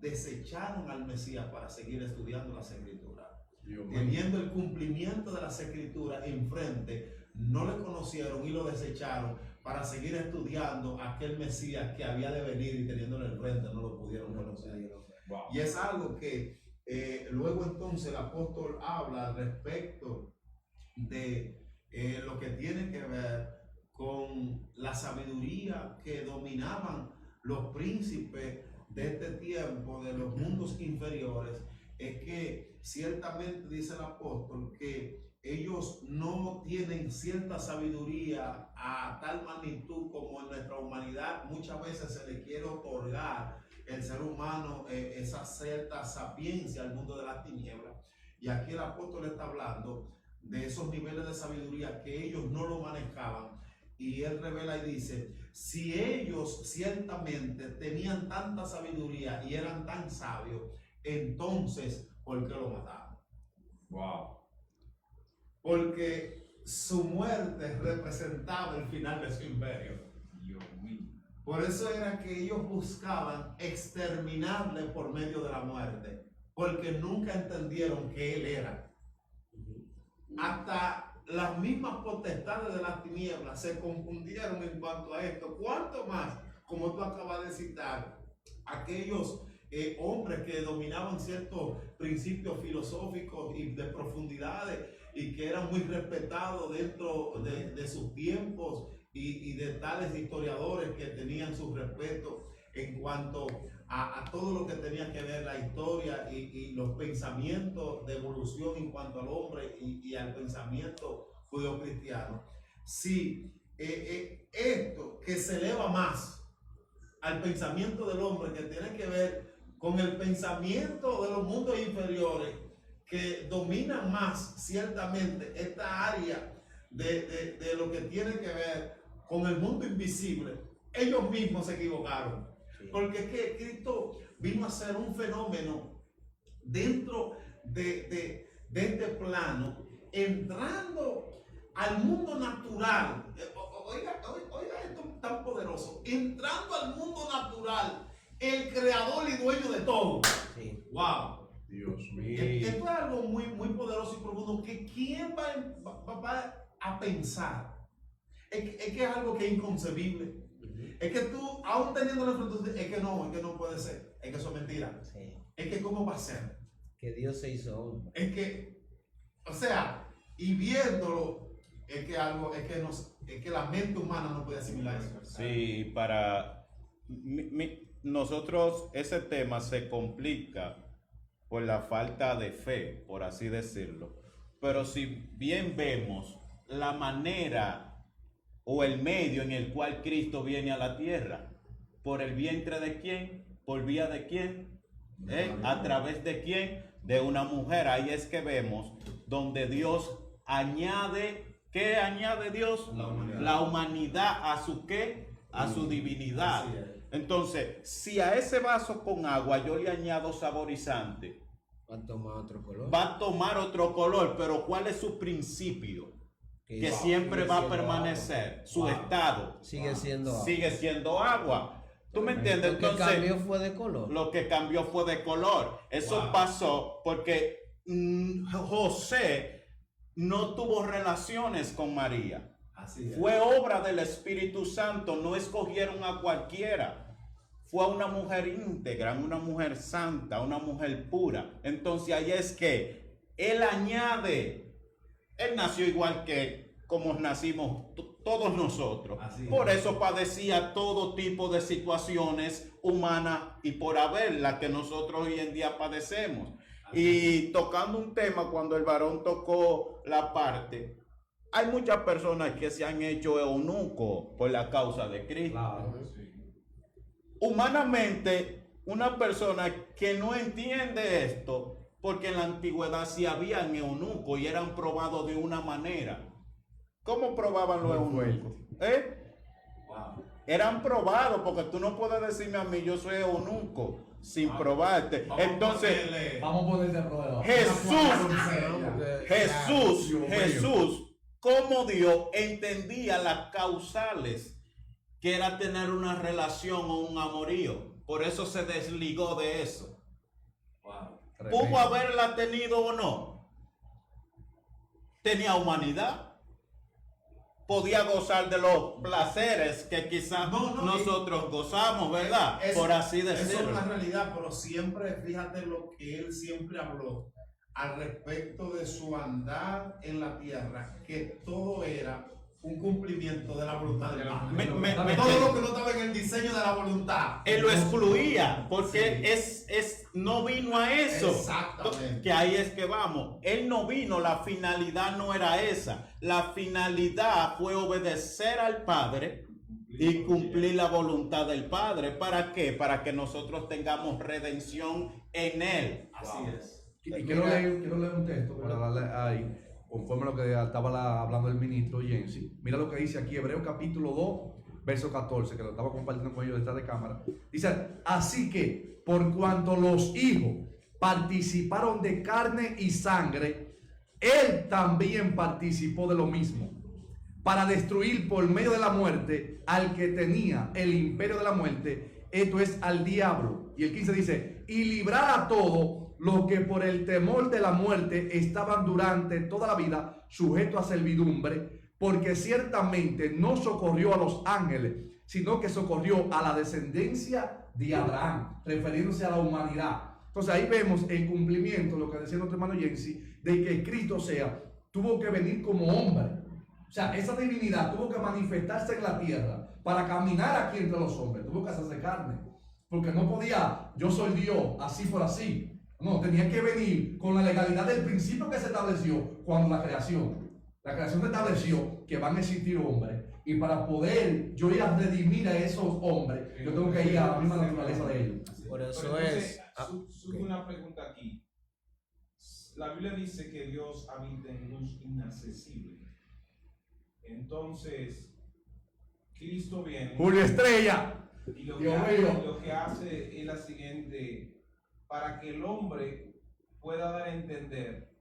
desecharon al Mesías para seguir estudiando las Escrituras. Teniendo el cumplimiento de las Escrituras enfrente, no le conocieron y lo desecharon para seguir estudiando aquel Mesías que había de venir, y teniéndolo enfrente no lo pudieron conocer. Wow. Y es algo que luego entonces el apóstol habla al respecto de lo que tiene que ver con la sabiduría que dominaban los príncipes de este tiempo, de los mundos inferiores. Es que ciertamente dice el apóstol que ellos no tienen cierta sabiduría a tal magnitud como en nuestra humanidad muchas veces se le quiere otorgar el ser humano esa cierta sapiencia al mundo de las tinieblas. Y aquí el apóstol está hablando de esos niveles de sabiduría que ellos no lo manejaban. Y él revela y dice, si ellos ciertamente tenían tanta sabiduría y eran tan sabios, entonces, ¿por qué lo mataron? Wow. Porque su muerte representaba el final de su imperio. Dios mío. Por eso era que ellos buscaban exterminarle por medio de la muerte, porque nunca entendieron que él era. Hasta las mismas potestades de las tinieblas se confundieron en cuanto a esto. ¿Cuánto más, como tú acabas de citar, aquellos hombres que dominaban ciertos principios filosóficos y de profundidades y que eran muy respetados dentro de sus tiempos y de tales historiadores que tenían su respeto en cuanto a todo lo que tenía que ver la historia y los pensamientos de evolución en cuanto al hombre y al pensamiento judeocristiano? Sí, esto que se eleva más al pensamiento del hombre, que tiene que ver con el pensamiento de los mundos inferiores, que dominan más ciertamente esta área de lo que tiene que ver con el mundo invisible, ellos mismos se equivocaron. Porque es que Cristo vino a ser un fenómeno dentro de este plano, entrando al mundo natural. Oiga esto tan poderoso, entrando al mundo natural, el creador y dueño de todo. Sí. Wow. Dios mío. Esto es algo muy, muy poderoso y profundo que ¿quién va a pensar? Es que es algo que es inconcebible. Es que tú, aún teniendo la frente, es que no puede ser. Es que eso es mentira. Sí. Es que ¿cómo va a ser? Que Dios se hizo hombre. Es que, o sea, y viéndolo, es que la mente humana no puede asimilar eso. Sí, para nosotros, ese tema se complica por la falta de fe, por así decirlo. Pero si bien vemos la manera o el medio en el cual Cristo viene a la tierra, ¿por el vientre de quién? ¿Por vía de quién? ¿A través de quién? De una mujer. Ahí es que vemos donde Dios añade, ¿qué añade Dios? La humanidad a su ¿qué? A su divinidad. Entonces, si a ese vaso con agua yo le añado saborizante, Va a tomar otro color. va a tomar otro color, pero ¿cuál es su principio? Que siempre va a permanecer, su estado Sigue siendo agua. sigue siendo agua. ¿Tú me entiendes? Lo que Entonces, cambió fue de color. lo que cambió fue de color. Eso pasó porque José no tuvo relaciones con María. Así es. Fue obra del Espíritu Santo, no escogieron a cualquiera. Fue a una mujer íntegra, una mujer santa, una mujer pura. Entonces ahí es que él añade, él nació igual que como nacimos todos nosotros. Así es. Por eso padecía todo tipo de situaciones humanas y por haber las que nosotros hoy en día padecemos. Y tocando un tema, cuando el varón tocó la parte, hay muchas personas que se han hecho eunucos por la causa de Cristo. Claro. Humanamente, una persona que no entiende esto, porque en la antigüedad sí habían eunucos y eran probados de una manera. ¿Cómo probaban los Muy eunucos? Eran probados, porque tú no puedes decirme a mí, yo soy eunuco, sin probarte. Entonces, Vamos a poner de prueba. Jesús, como Dios, entendía las causales que era tener una relación o un amorío. Por eso se desligó de eso. ¿Pudo haberla tenido o no? Tenía humanidad. Podía gozar de los placeres que quizás nosotros gozamos, ¿verdad? Por así Eso es decirlo. una realidad, pero siempre, fíjate lo que él siempre habló al respecto de su andar en la tierra, que todo era un cumplimiento de la voluntad del Padre. Todo lo que no estaba en el diseño de la voluntad. Él lo excluía porque no vino a eso. Exactamente. Que ahí es que vamos. Él no vino, la finalidad no era esa. La finalidad fue obedecer al Padre y cumplir la voluntad del Padre. ¿Para qué? Para que nosotros tengamos redención en Él. Así es. Y quiero leer un texto para darle ahí, conforme a lo que estaba hablando el ministro Jensi. Mira lo que dice aquí, Hebreos capítulo 2, verso 14, que lo estaba compartiendo con ellos detrás de cámara. Dice, así que por cuanto los hijos participaron de carne y sangre, él también participó de lo mismo, para destruir por medio de la muerte al que tenía el imperio de la muerte, esto es al diablo. Y el 15 dice, y librar a todos los que por el temor de la muerte estaban durante toda la vida sujetos a servidumbre, porque ciertamente no socorrió a los ángeles, sino que socorrió a la descendencia de Abraham, refiriéndose a la humanidad. Entonces ahí vemos el cumplimiento, lo que decía nuestro hermano Jensi, de que Cristo, tuvo que venir como hombre. O sea, esa divinidad tuvo que manifestarse en la tierra para caminar aquí entre los hombres, tuvo que hacerse carne, porque no podía, yo soy Dios, así por así. No, tenía que venir con la legalidad del principio que se estableció cuando la creación estableció que van a existir hombres, y para poder yo ir a redimir a esos hombres, yo tengo que ir a la misma naturaleza de ellos. Por eso Pero entonces, es. surge una pregunta aquí. La Biblia dice que Dios habita en luz inaccesible. Entonces, Cristo viene Julio Estrella. y lo Dios que, mío. lo que hace es la siguiente: para que el hombre pueda dar a entender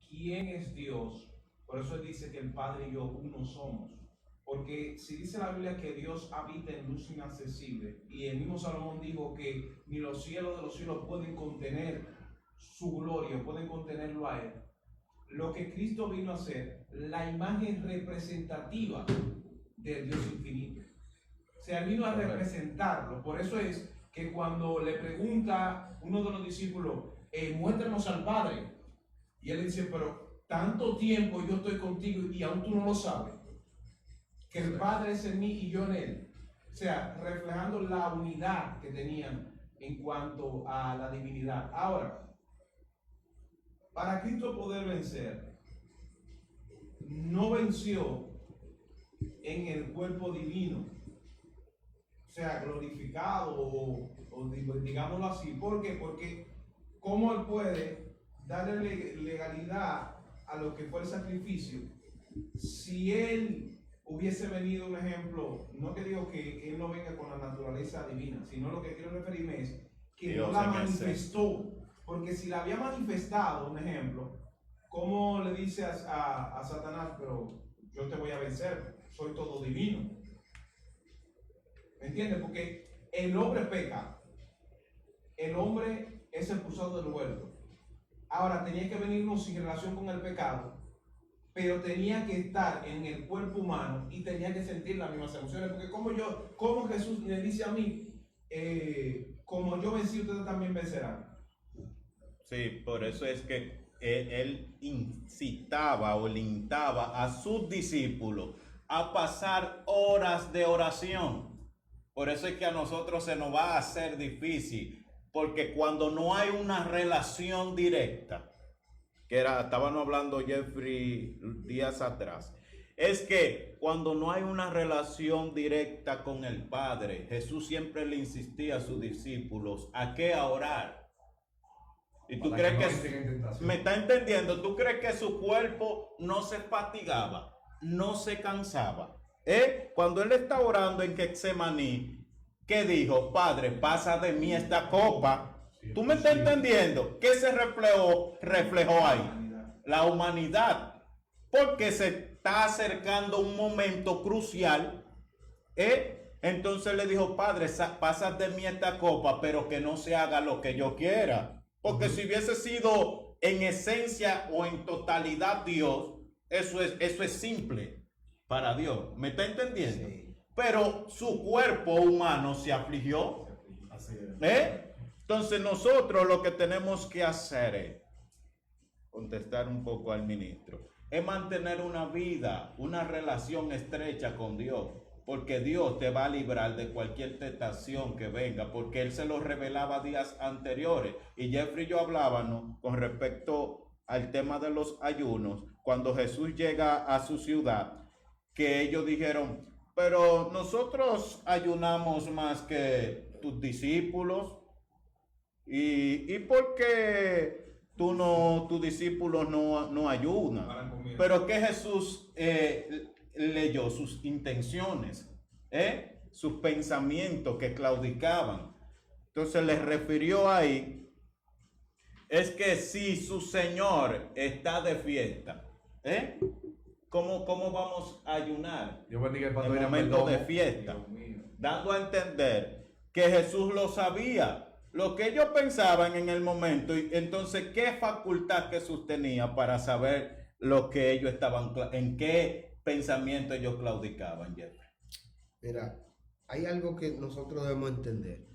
quién es Dios. Por eso él dice que el Padre y yo uno somos. Porque si dice la Biblia que Dios habita en luz inaccesible, y el mismo Salomón dijo que ni los cielos de los cielos pueden contener su gloria, pueden contenerlo a él, lo que Cristo vino a hacer, la imagen representativa del Dios infinito. O sea, vino a representarlo. Por eso es que cuando le pregunta uno de los discípulos, muéstranos al Padre, y él dice, pero tanto tiempo yo estoy contigo y aún tú no lo sabes, que el Padre es en mí y yo en él. O O sea, reflejando la unidad que tenían en cuanto a la divinidad. Ahora, para Cristo poder vencer, no venció en el cuerpo divino, o sea, glorificado o digámoslo así. ¿Por qué? Porque ¿cómo Él puede darle legalidad a lo que fue el sacrificio si Él hubiese venido, un ejemplo, no que digo que Él no venga con la naturaleza divina, sino lo que quiero referirme es que Dios no la en ese. manifestó? Porque si la había manifestado, un ejemplo, ¿cómo le dice a Satanás, pero yo te voy a vencer, soy todo divino? ¿Me entiendes? Porque el hombre peca, el hombre es expulsado del huerto. Ahora tenía que venirnos sin relación con el pecado, pero tenía que estar en el cuerpo humano y tenía que sentir las mismas emociones. Porque como Jesús le dice a mí, como yo vencí, ustedes también vencerán. Sí, por eso es que él incitaba o alentaba a sus discípulos a pasar horas de oración. Por eso es que a nosotros se nos va a hacer difícil, porque cuando no hay una relación directa, estábamos hablando Jeffrey días atrás, es que cuando no hay una relación directa con el Padre, Jesús siempre le insistía a sus discípulos a qué a orar. ¿Y tú crees que me está entendiendo? ¿Tú crees que su cuerpo no se fatigaba, no se cansaba? Cuando él está orando en Getsemaní, ¿qué dijo? Padre, pasa de mí esta copa. ¿Tú me estás entendiendo? ¿Qué se reflejó ahí? La humanidad. Porque se está acercando un momento crucial. Entonces le dijo, Padre, pasa de mí esta copa, pero que no se haga lo que yo quiera. Porque si hubiese sido en esencia o en totalidad Dios, eso es simple para Dios. ¿Me está entendiendo? Sí. Pero su cuerpo humano se afligió. Así es. Entonces nosotros lo que tenemos que hacer es contestar un poco al ministro. Es mantener una vida, una relación estrecha con Dios. Porque Dios te va a librar de cualquier tentación que venga, porque Él se lo revelaba días anteriores. Y Jeffrey y yo hablábamos con respecto al tema de los ayunos, cuando Jesús llega a su ciudad, que ellos dijeron, pero nosotros ayunamos más que tus discípulos. ¿Y por qué tus discípulos no ayunan? Pero que Jesús leyó sus intenciones, sus pensamientos que claudicaban. Entonces les refirió ahí, es que si su Señor está de fiesta, ¿cómo vamos a ayunar Dios bendiga el en momento de fiesta? Dando a entender que Jesús lo sabía, lo que ellos pensaban en el momento, y entonces qué facultad Jesús tenía para saber lo que ellos estaban, en qué pensamiento ellos claudicaban, Jeffrey. Mira, hay algo que nosotros debemos entender.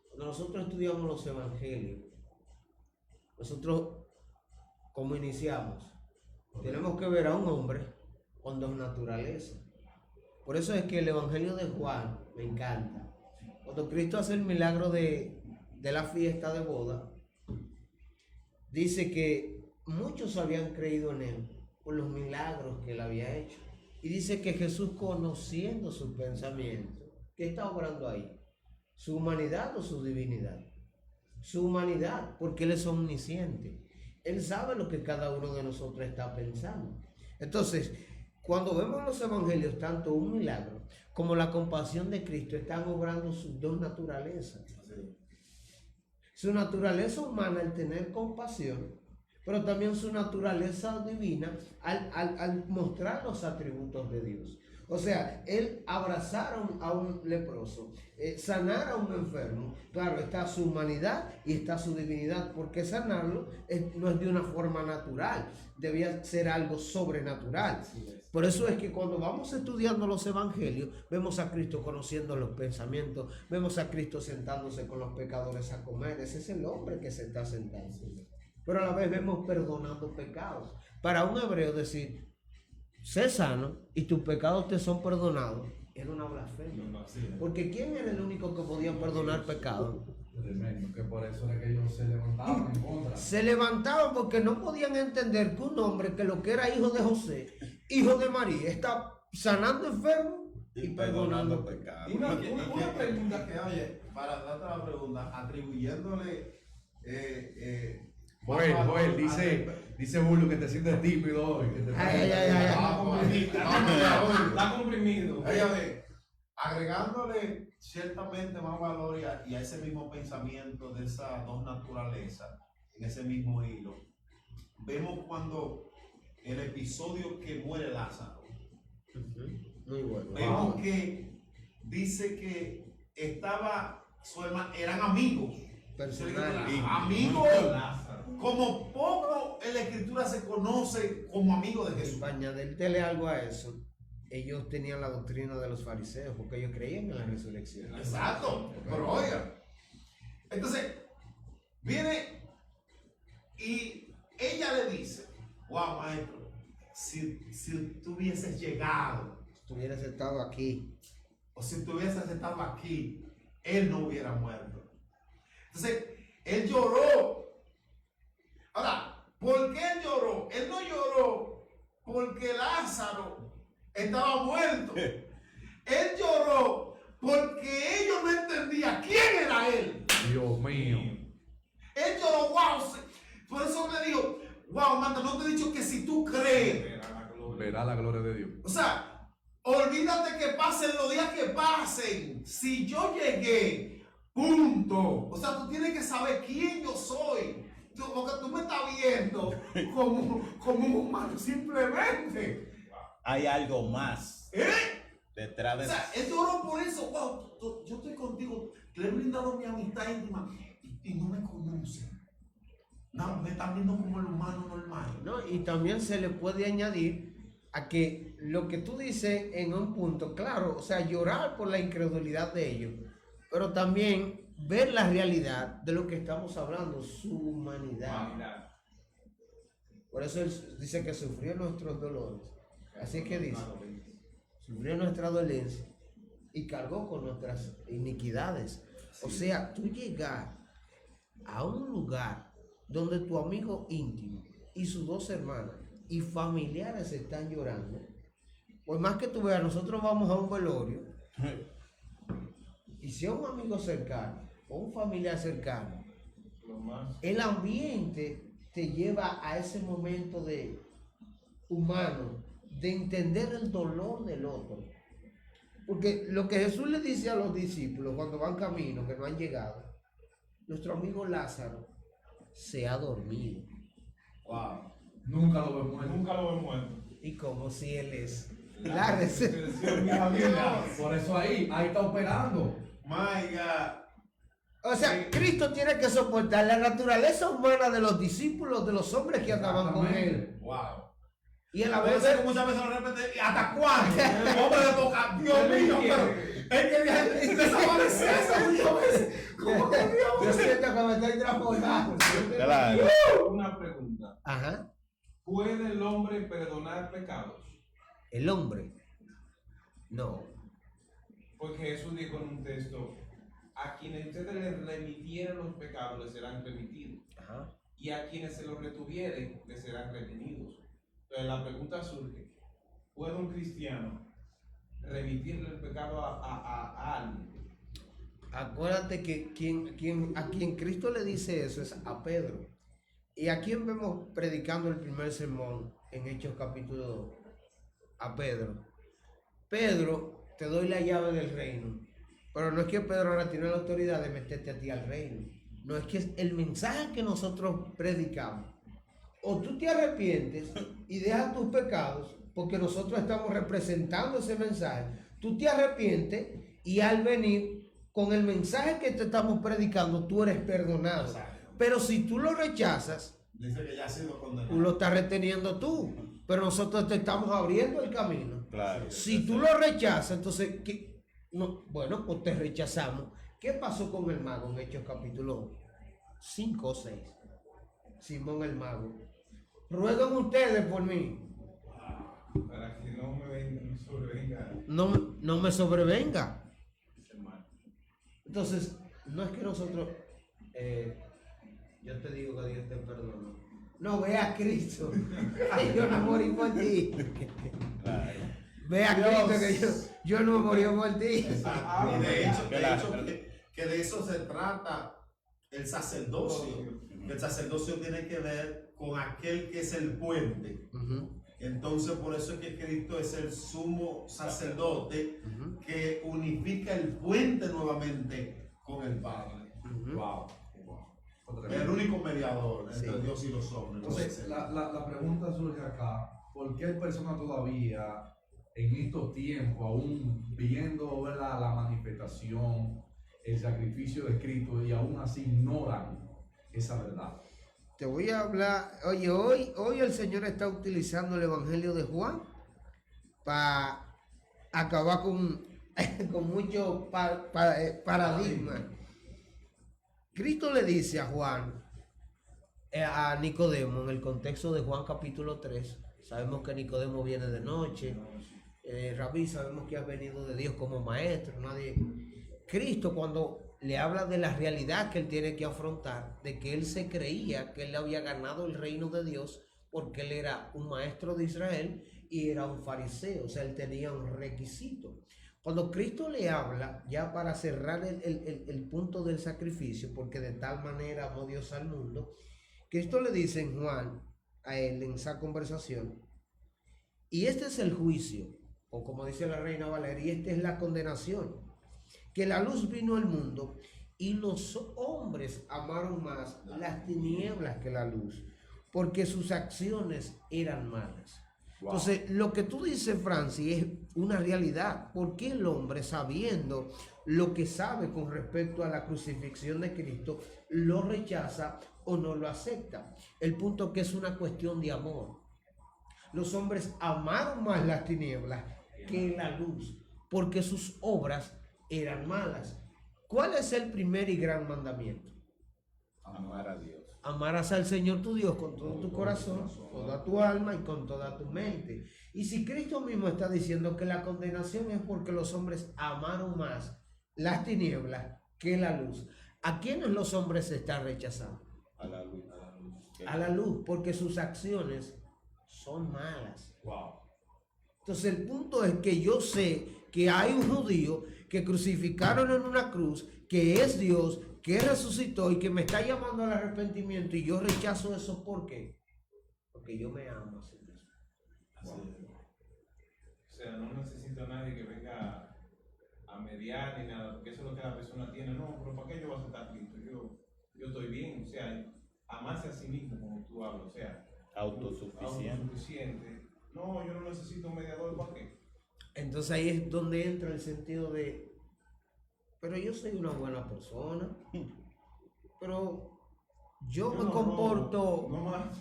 Cuando nosotros estudiamos los evangelios, nosotros, como iniciamos, tenemos que ver a un hombre con dos naturalezas. Por eso es que el evangelio de Juan me encanta. Cuando Cristo hace el milagro de la fiesta de boda, dice que muchos habían creído en él por los milagros que él había hecho. Y dice que Jesús, conociendo sus pensamientos, ¿qué está obrando ahí? ¿Su humanidad o su divinidad? Su humanidad, porque Él es omnisciente. Él sabe lo que cada uno de nosotros está pensando. Entonces, cuando vemos los evangelios, tanto un milagro como la compasión de Cristo están obrando sus dos naturalezas. Su naturaleza humana, el tener compasión, pero también su naturaleza divina al mostrar los atributos de Dios. O sea, él abrazar a un leproso, sanar a un enfermo. Claro, está su humanidad y está su divinidad, porque sanarlo no es de una forma natural, debía ser algo sobrenatural. Por eso es que cuando vamos estudiando los evangelios, vemos a Cristo conociendo los pensamientos, vemos a Cristo sentándose con los pecadores a comer. Ese es el hombre que se está sentando. Pero a la vez vemos perdonando pecados. Para un hebreo decir, sé sano y tus pecados te son perdonados, era una blasfemia. No, sí. Porque ¿quién era el único que podía perdonar pecado? Tremendo, que por eso era que ellos se levantaban en contra. Se levantaban porque no podían entender que un hombre que lo que era hijo de José, hijo de María, está sanando enfermos y perdonando pecados. Y una pregunta que, oye, para darte la pregunta, atribuyéndole. Joel, dice Julio que te sientes tímido hoy. Que te Ay. Está comprimido. Oye, agregándole ciertamente más valor y a ese mismo pensamiento de esas dos naturalezas, en ese mismo hilo, vemos cuando el episodio que muere Lázaro, Muy bueno. vemos que dice que estaba, su hermano, eran amigos, Personales. amigos, Lázaro. como poco en la escritura se conoce como amigo de Jesús. Para añadirle algo a eso, ellos tenían la doctrina de los fariseos porque ellos creían en la resurrección. Exacto, pero oiga, entonces viene y ella le dice, wow maestro, si tú hubieses llegado Si hubieras estado aquí, o si tú hubieses estado aquí, él no hubiera muerto. Entonces, él lloró. Ahora, ¿por qué él lloró? Él no lloró porque Lázaro estaba muerto. Él lloró porque ellos no entendían quién era él. Dios mío. Él lloró, wow. Por eso me dijo, wow, Marta, no te he dicho que si tú crees. Verá la gloria de Dios. O sea, olvídate que pasen los días que pasen. Si yo llegué, punto. O sea, tú tienes que saber quién yo soy. Porque tú me estás viendo como un humano, simplemente. Hay algo más detrás O de sea, él lloró por eso. Wow, yo estoy contigo. Le he brindado mi amistad íntima y no me conocen. No, me están viendo como el humano normal. ¿no? Y también se le puede añadir a que lo que tú dices en un punto, claro, o sea, llorar por la incredulidad de ellos, pero también ver la realidad de lo que estamos hablando, su humanidad. Por eso él dice que sufrió nuestros dolores. Así que dice, sufrió nuestra dolencia y cargó con nuestras iniquidades. O sea, tú llegar a un lugar donde tu amigo íntimo y sus dos hermanas y familiares están llorando, por más que tú veas, nosotros vamos a un velorio y si es un amigo cercano o un familiar cercano, el ambiente te lleva a ese momento de humano, de entender el dolor del otro. Porque lo que Jesús le dice a los discípulos cuando van camino, que no han llegado, nuestro amigo Lázaro se ha dormido. Wow. Nunca lo vemos muerto. Nunca lo he muerto. Y como si él es la resurrección. Por eso ahí está operando. My God. O sea, Cristo tiene que soportar la naturaleza humana de los discípulos, de los hombres que andaban con él. Wow. Y a la A vez veces muchas veces de repente, ¿hasta cuándo? El hombre le toca, Dios mío, pero es que desaparece eso muchas veces. ¿Cómo que yo Dios? siento que me estoy transformando. Claro. Una pregunta. Ajá. ¿Puede el hombre perdonar pecados? El hombre. No. Porque Jesús dijo en un texto, a quienes ustedes les remitieran los pecados les serán remitidos. Ajá. Y a quienes se los retuvieren les serán retenidos. Entonces la pregunta surge, ¿puede un cristiano remitirle el pecado a alguien? Acuérdate que a quien Cristo le dice eso es a Pedro. ¿Y a quién vemos predicando el primer sermón en Hechos capítulo 2? A Pedro. Pedro, te doy la llave del reino. Pero no es que Pedro ahora tiene la autoridad de meterte a ti al reino. No, es que es el mensaje que nosotros predicamos. O tú te arrepientes y dejas tus pecados, porque nosotros estamos representando ese mensaje. Tú te arrepientes y al venir con el mensaje que te estamos predicando, tú eres perdonado. Exacto. Pero si tú lo rechazas, Dice que ya ha sido condenado. tú lo estás reteniendo tú. Pero nosotros te estamos abriendo el camino. Claro. Si tú lo rechazas, entonces, ¿qué? No, bueno, pues te rechazamos. ¿Qué pasó con el mago en Hechos capítulo 5 o 6? Simón el mago. Ruegan ustedes por mí. Para que no me sobrevenga no me sobrevenga. ese mal. Entonces, no es que nosotros, yo te digo que Dios te perdona. No, ve a Cristo. Ay, yo no morí por ti. Claro. Ve a Dios. Cristo que yo no morí por ti. Y de hecho, Claro. que de eso se trata el sacerdocio. El sacerdocio tiene que ver con aquel que es el puente. Ujú, Entonces, por eso es que Cristo es el sumo sacerdote ujú, que unifica el puente nuevamente con el Padre. ujú. Wow. El único mediador entre Sí. Dios y los hombres. Entonces, la pregunta surge acá, ¿por qué hay personas todavía en estos tiempos, aún viendo, ¿verdad?, la manifestación, el sacrificio de Cristo, y aún así ignoran esa verdad? Te voy a hablar, oye, hoy el Señor está utilizando el Evangelio de Juan para acabar con, con muchos paradigmas. Cristo le dice a Juan, a Nicodemo, en el contexto de Juan capítulo 3, sabemos que Nicodemo viene de noche, Rabí, sabemos que ha venido de Dios como maestro, Cristo, cuando le habla de la realidad que él tiene que afrontar, de que él se creía que él había ganado el reino de Dios porque él era un maestro de Israel y era un fariseo, o sea, él tenía un requisito. Cuando Cristo le habla, ya para cerrar el punto del sacrificio, porque de tal manera amó Dios al mundo, Cristo le dice en Juan, a él en esa conversación, y este es el juicio, o como dice la Reina Valeria, y esta es la condenación, que la luz vino al mundo y los hombres amaron más las tinieblas que la luz, porque sus acciones eran malas. Wow. Entonces, lo que tú dices, Francis, es una realidad. ¿Por qué el hombre, sabiendo lo que sabe con respecto a la crucifixión de Cristo, lo rechaza o no lo acepta? El punto que es una cuestión de amor. Los hombres amaron más las tinieblas que la luz, porque sus obras eran malas. ¿Cuál es el primer y gran mandamiento? Amar a Dios. Amarás al Señor tu Dios con todo tu corazón, toda tu alma y con toda tu mente. Y si Cristo mismo está diciendo que la condenación es porque los hombres amaron más las tinieblas que la luz, ¿a quiénes los hombres se están rechazando? A la luz. A la luz, porque sus acciones son malas. Wow. Entonces el punto es que yo sé que hay un judío que crucificaron en una cruz, que es Dios, que resucitó y que me está llamando al arrepentimiento, y yo rechazo eso. ¿Por qué? Porque yo me amo a sí mismo. O sea, no necesito a nadie que venga a mediar ni nada, porque eso es lo que la persona tiene. No, pero ¿para qué yo voy a aceptar a Cristo? Yo estoy bien, o sea, amarse a sí mismo, como tú hablas, o sea, Autosuficiente. autosuficiente. No, yo no necesito un mediador, ¿para qué? Entonces ahí es donde entra el sentido de, pero yo soy una buena persona, pero yo me comporto No más.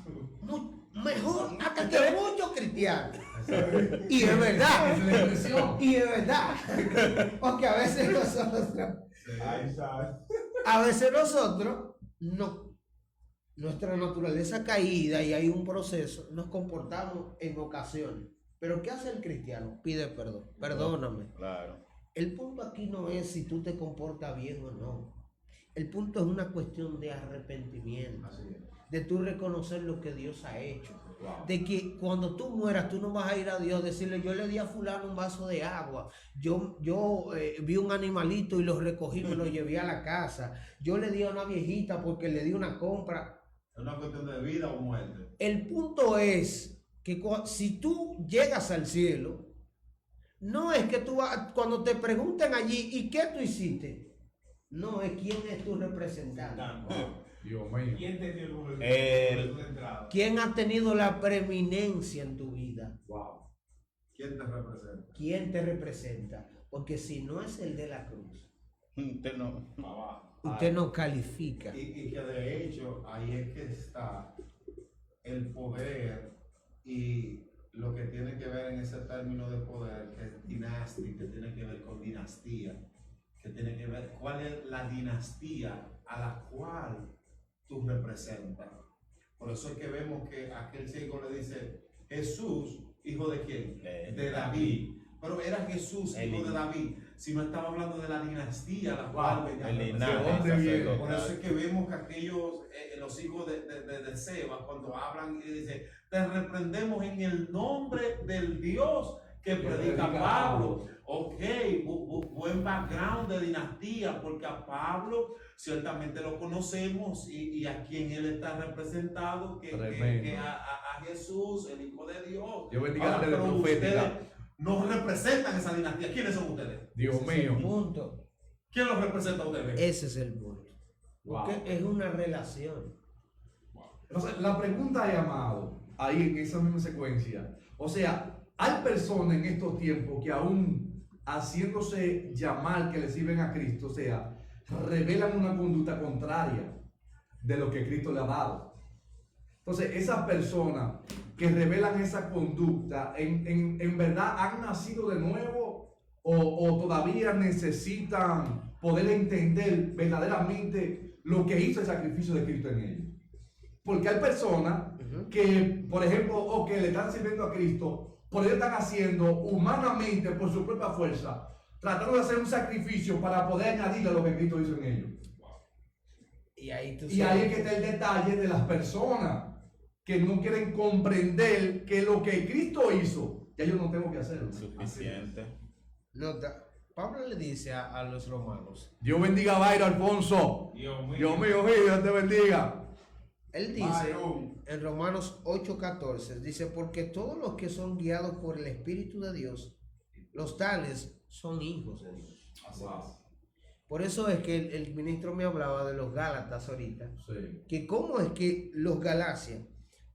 mejor hasta que muchos cristianos. Y es verdad. Esa es la impresión. Y es verdad. Porque a veces nosotros, no, nuestra naturaleza caída y hay un proceso, nos comportamos en ocasiones. Pero ¿qué hace el cristiano? Pide perdón. Perdóname. Claro. El punto aquí no es si tú te comportas bien o no. El punto es una cuestión de arrepentimiento. Así es. De tú reconocer lo que Dios ha hecho. Wow. De que cuando tú mueras, tú no vas a ir a Dios a decirle, yo le di a fulano un vaso de agua, yo vi un animalito y lo recogí, me lo llevé a la casa, yo le di a una viejita porque le di una compra. Es una cuestión de vida o muerte. El punto es que si tú llegas al cielo, no es que tú cuando te pregunten allí, ¿y qué tú hiciste? No, es quién es tu representante. Dios mío. ¿Quién te dio el boleto de entrada? ¿Quién ha tenido la preeminencia en tu vida? Wow. ¿Quién te representa? ¿Quién te representa? Porque si no es el de la cruz, Usted no. usted no califica. Y que de hecho ahí es que está el poder y lo que tiene que ver en ese término de poder, que es dinástica, que tiene que ver con dinastía, que tiene que ver cuál es la dinastía a la cual tú representas. Por eso es que vemos que aquel ciego le dice, Jesús, ¿Hijo de quién? De De David. Pero era Jesús, hijo de David. Si no estaba hablando de la dinastía, la cual venía el a linaje ¿Dónde Por eso es sacerdotal. que vemos que aquellos, los hijos de Seba, cuando hablan y dicen, te reprendemos en el nombre del Dios que predica Pablo. Ok, buen background de dinastía, porque a Pablo ciertamente lo conocemos y a quien él está representado, que a Jesús, el Hijo de Dios. Dios bendiga Ahora, la pero profética. ustedes no representan esa dinastía. ¿Quiénes son ustedes? Dios Ese es el mío. punto. ¿Quién los representa a ustedes? Ese es el punto. Porque Wow. es una relación. Entonces, la pregunta es, amado, ahí en esa misma secuencia. O sea, hay personas en estos tiempos que aún haciéndose llamar que le sirven a Cristo, o sea, revelan una conducta contraria de lo que Cristo le ha dado. Entonces, esas personas que revelan esa conducta, en verdad han nacido de nuevo o todavía necesitan poder entender verdaderamente lo que hizo el sacrificio de Cristo en ellos. Porque hay personas que, por ejemplo, o que le están sirviendo a Cristo, por ello están haciendo humanamente, por su propia fuerza, tratando de hacer un sacrificio para poder añadirle a lo que Cristo hizo en ellos. Y ahí tú Y ahí es que está el detalle de las personas que no quieren comprender que lo que Cristo hizo, ya yo no tengo que hacerlo. Suficiente. Nota, Pablo le dice a los romanos, Dios bendiga a Bayro Alfonso. Dios mío. Dios mío, Dios te bendiga. él dice Byron. en Romanos 8:14, dice, porque todos los que son guiados por el Espíritu de Dios, los tales son hijos de Dios. Por eso es que el ministro me hablaba de los Gálatas ahorita, Sí. que cómo es que los Galacias,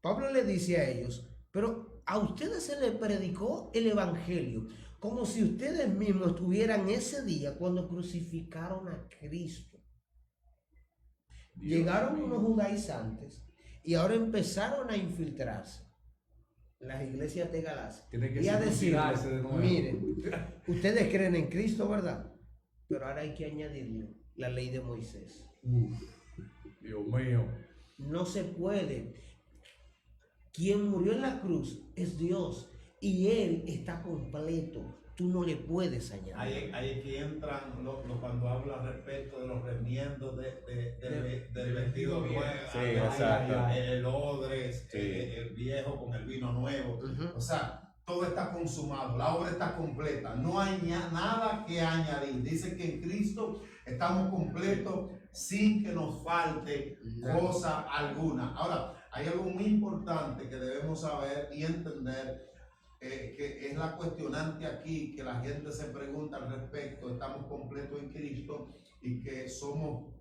Pablo le dice a ellos, pero a ustedes se les predicó el Evangelio, como si ustedes mismos estuvieran ese día cuando crucificaron a Cristo. Llegaron unos judaizantes y ahora empezaron a infiltrarse en las iglesias de Galacia Tiene que y a decir, circuncidarse de nuevo. miren, ustedes creen en Cristo, ¿verdad? Pero ahora hay que añadirle la ley de Moisés. Uf, Dios mío. No se puede. Quien murió en la cruz es Dios y Él está completo. Tú no le puedes añadir. Ahí es que entran cuando habla respecto de los remiendos del vestido viejo. Sí, exacto. El odres, Sí. el viejo con el vino nuevo. Ujú. O sea, todo está consumado, la obra está completa, no hay nada que añadir. Dice que en Cristo estamos completos sin que nos falte Nada. cosa alguna. Ahora, hay algo muy importante que debemos saber y entender, que es la cuestionante aquí, que la gente se pregunta al respecto. Estamos completos en Cristo y que somos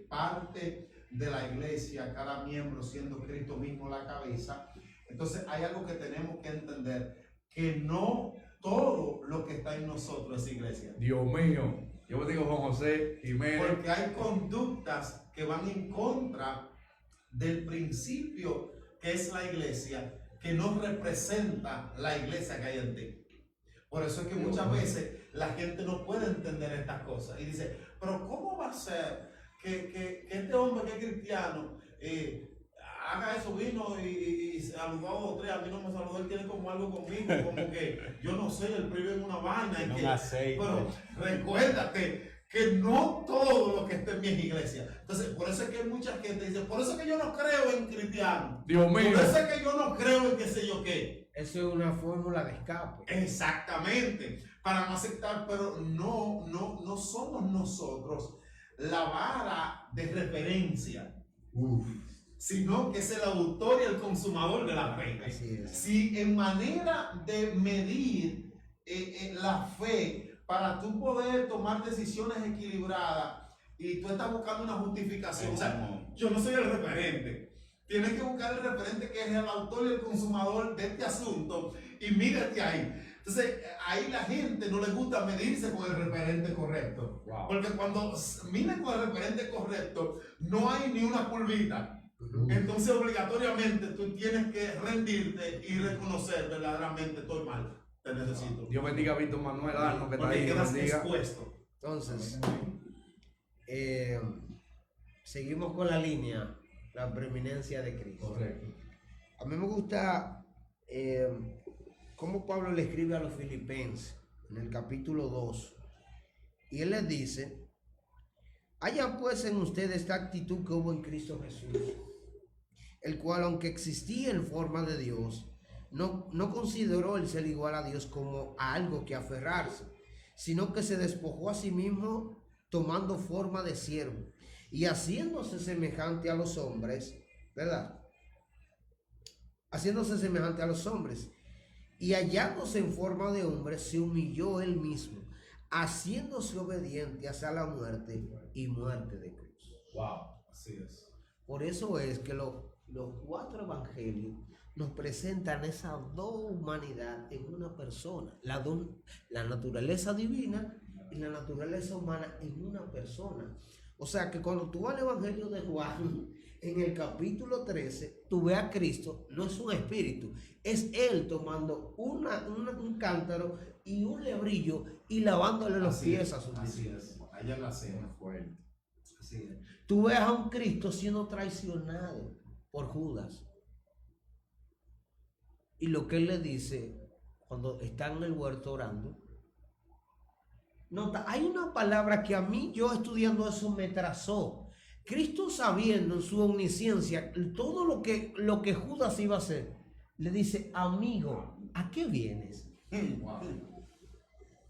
parte de la iglesia, cada miembro siendo Cristo mismo la cabeza. Entonces hay algo que tenemos que entender, que no todo lo que está en nosotros es iglesia. Dios mío. Yo digo Juan José Jiménez. Porque hay conductas que van en contra del principio que es la iglesia, que no representa la iglesia que hay en ti. Por eso es que muchas veces la gente no puede entender estas cosas y dice, pero ¿cómo va a ser que este hombre que es cristiano haga eso, vino y saludó a otro, a mí no me saludó, él tiene como algo conmigo, como que yo no sé, él prive en una vaina? En y un que, aceite. pero recuérdate que no todo lo que esté en mi es iglesia. Entonces, por eso es que mucha gente dice, por eso es que yo no creo en cristianos. Dios Por mío. eso es que yo no creo en qué sé yo qué. Eso es una fórmula de escape. Exactamente. Para no aceptar, pero no somos nosotros la vara de referencia, sino que es el autor y el consumador de la fe. Así es. Si en manera de medir la fe para tú poder tomar decisiones equilibradas y tú estás buscando una justificación, o sea, yo no soy el referente. Tienes que buscar el referente que es el autor y el consumador de este asunto y mírate ahí. Entonces, ahí la gente no le gusta medirse con el referente correcto. Wow. Porque cuando miden con el referente correcto, no hay ni una curvita. Ujú. Entonces, obligatoriamente, tú tienes que rendirte y reconocer verdaderamente estoy mal. Te necesito. Dios bendiga a Víctor Manuel Arno que está Porque ahí. Dios quedas bendiga. expuesto. Entonces, seguimos con la línea, la preeminencia de Cristo. Correcto. A mí me gusta cómo Pablo le escribe a los filipenses en el capítulo 2. Y él les dice: haya pues en ustedes esta actitud que hubo en Cristo Jesús, el cual, aunque existía en forma de Dios, no consideró el ser igual a Dios como a algo que aferrarse, sino que se despojó a sí mismo, tomando forma de siervo y haciéndose semejante a los hombres, ¿verdad? Haciéndose semejante a los hombres, y hallándose en forma de hombre, se humilló él mismo, haciéndose obediente hasta la muerte y muerte de cruz. Wow. Así es. Por eso es que los 4 evangelios nos presentan esas 2 humanidades en una persona, la naturaleza divina y la naturaleza humana en una persona. O sea que cuando tú vas al evangelio de Juan, en el capítulo 13, tú ves a Cristo, no es un espíritu, es él tomando un cántaro y un lebrillo y lavándole los pies a sus Así discípulos. es. Allá en la cena fue. Así es. Tú ves a un Cristo siendo traicionado por Judas. Y lo que él le dice cuando está en el huerto orando, nota, hay una palabra que a mí, yo estudiando eso, me trazó. Cristo, sabiendo en su omnisciencia todo lo que Judas iba a hacer, le dice: amigo, ¿a qué vienes?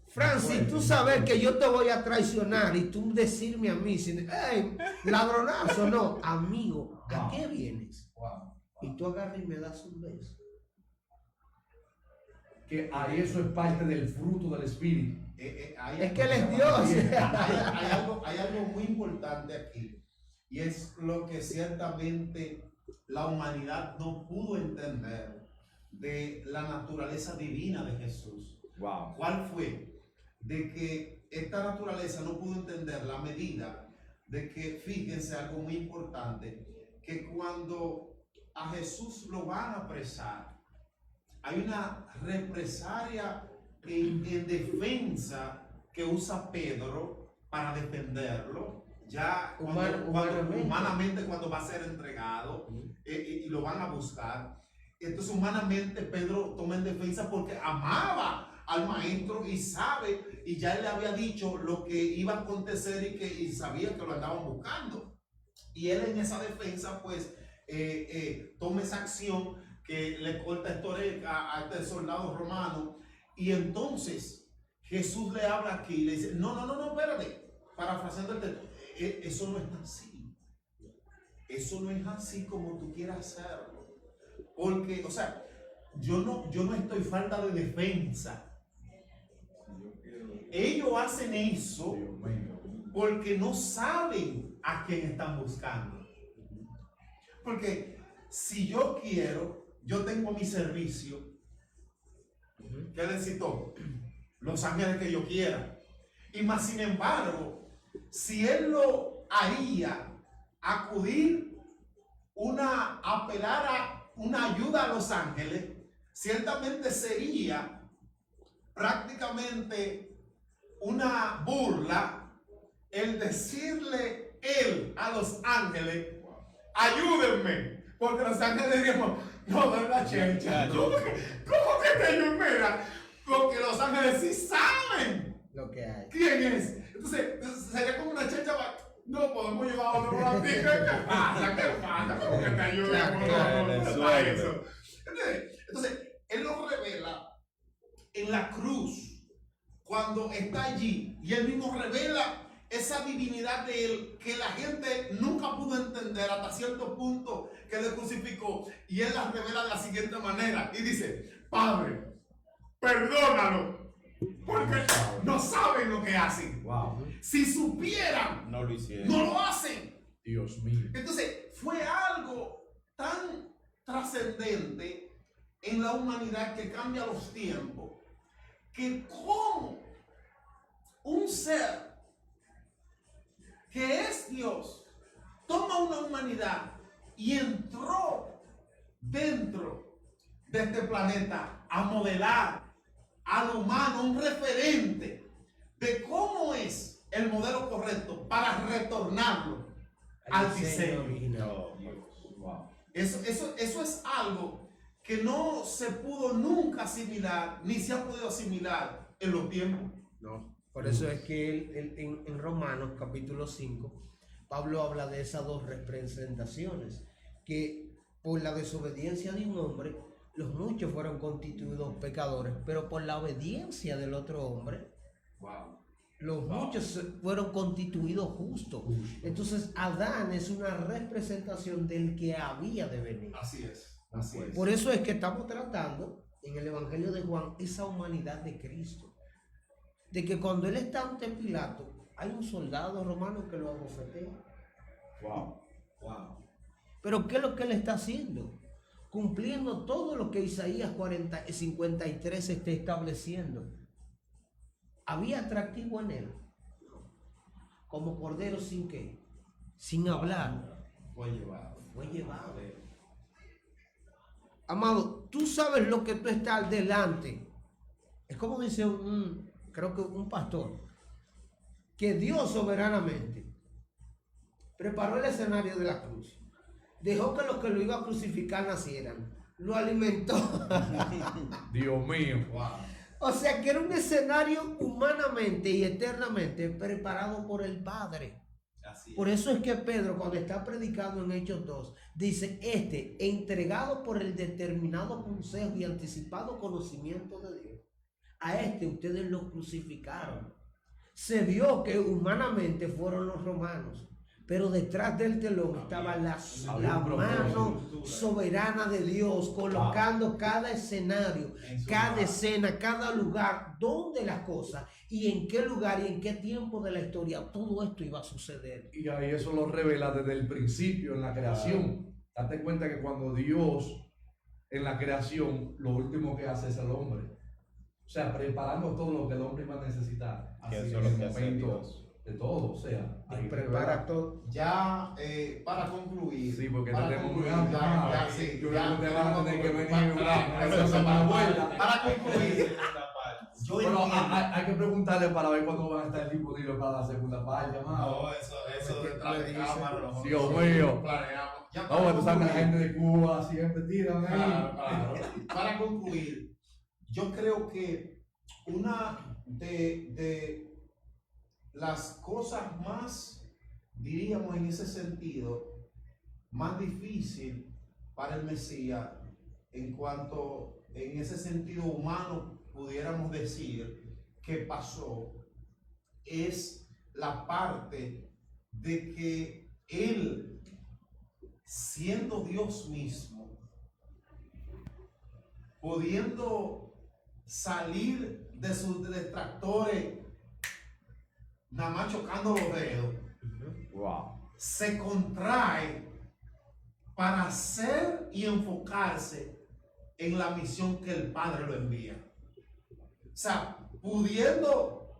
Francis, tú sabes que yo te voy a traicionar y tú decirme a mí, hey, ladronazo, no, amigo, ¿a qué vienes? Y tú agarras y me das un beso. Que ahí eso es parte del fruto del Espíritu. Es que él es Dios. Hay algo muy importante aquí, y es lo que ciertamente la humanidad no pudo entender de la naturaleza divina de Jesús. Wow. ¿Cuál fue? De que esta naturaleza no pudo entender la medida de que, fíjense algo muy importante, que cuando a Jesús lo van a apresar, hay una represalia en defensa que usa Pedro para defenderlo, ya humanamente cuando va a ser entregado y lo van a buscar. Entonces humanamente Pedro toma en defensa porque amaba al maestro y sabe, y ya él le había dicho lo que iba a acontecer y sabía que lo andaban buscando. Y él en esa defensa pues toma esa acción que le corta esta oreja a este soldado romano, y entonces Jesús le habla aquí y le dice: no, espérate, parafraseando el texto, eso no es así, eso no es así como tú quieras hacerlo, porque, o sea, yo no estoy falta de defensa. Ellos hacen eso porque no saben a quién están buscando. Porque si yo quiero, yo tengo mi servicio, ¿qué necesito? Los ángeles que yo quiera. Y más sin embargo, si él lo haría, apelar a una ayuda a los ángeles, ciertamente sería prácticamente una burla el decirle él a los ángeles: ayúdenme, porque los ángeles diríamos: no, no es la chencha. ¿Cómo que te ayuden? Porque los ángeles sí saben Lo que hay. quién es. Entonces sería como una chencha. No podemos llevar a otro ratito. ¿Qué pasa? ¿Cómo que te ayuden? Entonces él lo revela en la cruz cuando está allí, y él mismo revela esa divinidad de él que la gente nunca pudo entender hasta cierto punto que le crucificó, y él la revela de la siguiente manera y dice: Padre, perdónalo, porque no saben lo que hacen. Wow. Si supieran, No lo hicieron. no lo hacen. Dios mío. Entonces fue algo tan trascendente en la humanidad que cambia los tiempos, que como un ser que es Dios toma una humanidad y entró dentro de este planeta a modelar al humano, un referente de cómo es el modelo correcto para retornarlo al diseño. original. Wow. Eso es algo que no se pudo nunca asimilar, ni se ha podido asimilar en los tiempos. No. Por eso es que en Romanos capítulo 5, Pablo habla de esas dos representaciones, que por la desobediencia de un hombre, los muchos fueron constituidos pecadores, pero por la obediencia del otro hombre, los muchos fueron constituidos justos. Entonces Adán es una representación del que había de venir. Así es, así es. Por eso es que estamos tratando en el Evangelio de Juan esa humanidad de Cristo. De que cuando él está ante Pilato, hay un soldado romano que lo abofetea. Wow. Pero ¿qué es lo que él está haciendo? Cumpliendo todo lo que Isaías 53 está estableciendo. ¿Había atractivo en él? Como cordero sin qué, sin hablar. Fue llevado. Fue llevado. Amado, tú sabes lo que tú estás delante. Es como dice creo que un pastor, que Dios soberanamente preparó el escenario de la cruz. Dejó que los que lo iban a crucificar nacieran. Lo alimentó. Dios mío. O sea que era un escenario humanamente y eternamente preparado por el Padre. Así es. Por eso es que Pedro, cuando está predicando en Hechos 2, dice, entregado por el determinado consejo y anticipado conocimiento de Dios, a ustedes lo crucificaron. Se vio que humanamente fueron los romanos, pero detrás del telón estaba la mano soberana de Dios, colocando cada escenario, cada escena, cada lugar, donde las cosas y en qué lugar y en qué tiempo de la historia todo esto iba a suceder. Y ahí eso lo revela desde el principio en la creación. Date cuenta que cuando Dios en la creación, lo último que hace es el hombre. O sea, preparando todo lo que el hombre iba a necesitar. Que Así eso en es lo el que hace momento Dios. de todo. O sea, ahí Prepara todo. Ya para concluir. Sí, porque para tenemos muy concluir, amplio. ya, sí, Yo ya, creo que te van a tener que venir para concluir, yo Pero entiendo. hay que preguntarle para ver cuándo van a estar disponibles para la segunda parte, amado. No, eso detrás de cámara, lo Dios mío. planeamos. Ya No, para bueno, tú sabes que la concluir, gente de Cuba siempre tiran ahí. claro. Para concluir, yo creo que una de las cosas más, diríamos en ese sentido, más difícil para el Mesías, en cuanto en ese sentido humano pudiéramos decir que pasó, es la parte de que él, siendo Dios mismo, pudiendo salir de sus detractores, nada más chocando los dedos, se contrae para hacer y enfocarse en la misión que el Padre lo envía. O sea, pudiendo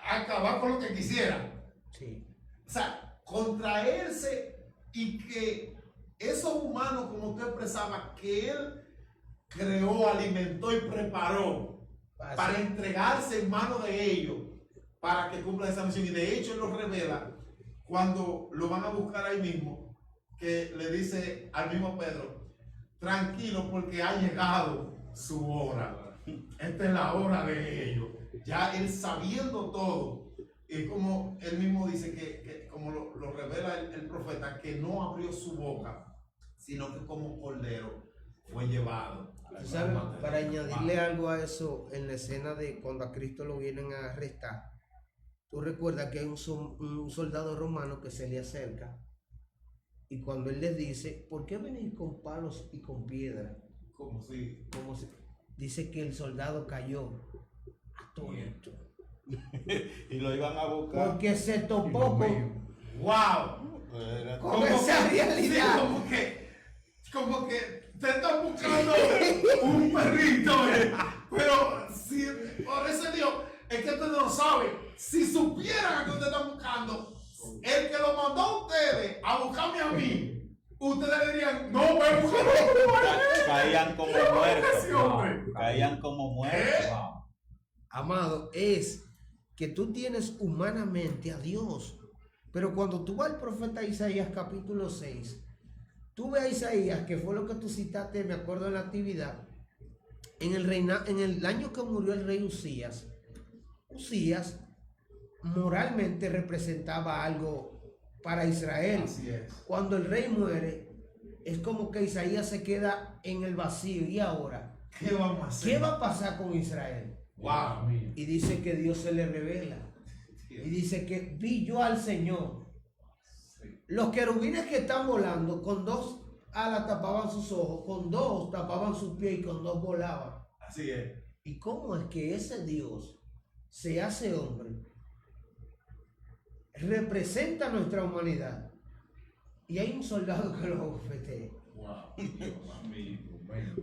acabar con lo que quisiera. Sí. O sea, contraerse y que esos humanos, como usted expresaba, que él creó, alimentó y preparó para entregarse en manos de ellos para que cumpla esa misión. Y de hecho él lo revela cuando lo van a buscar ahí mismo, que le dice al mismo Pedro, tranquilo porque ha llegado su hora. Esta es la hora de ellos. Ya él sabiendo todo, y como él mismo dice que como lo revela el profeta, que no abrió su boca, sino que como cordero fue llevado. ¿Tú sabes? Para añadirle algo a eso, en la escena de cuando a Cristo lo vienen a arrestar, tú recuerdas que hay un soldado romano que se le acerca y cuando él le dice, ¿por qué venís con palos y con piedra? Como si Dice que el soldado cayó atónito. Y lo iban a buscar. Porque se topó con ¡wow! Con esa realidad. Sí, como que te están buscando un perrito, pero si, por eso Dios, es que ustedes no saben, si supieran a que ustedes están buscando, el que lo mandó a ustedes a buscarme a mí, ustedes dirían, no voy a buscar Caían como muertos. Caían como muertos. Amado, es que tú tienes humanamente a Dios, pero cuando tú vas al profeta Isaías capítulo 6, tú ves a Isaías, que fue lo que tú citaste, me acuerdo en la actividad, en el año que murió el rey Usías moralmente representaba algo para Israel. Así es. Cuando el rey muere, es como que Isaías se queda en el vacío. ¿Y ahora? ¿Qué vamos a hacer? ¿Qué va a pasar con Israel? Wow. Y dice que Dios se le revela. Y dice que vi yo al Señor. Los querubines que están volando, con 2 alas tapaban sus ojos, con 2 tapaban sus pies y con 2 volaban. Así es. ¿Y cómo es que ese Dios se hace hombre? Representa nuestra humanidad. Y hay un soldado que lo bofetea. Wow.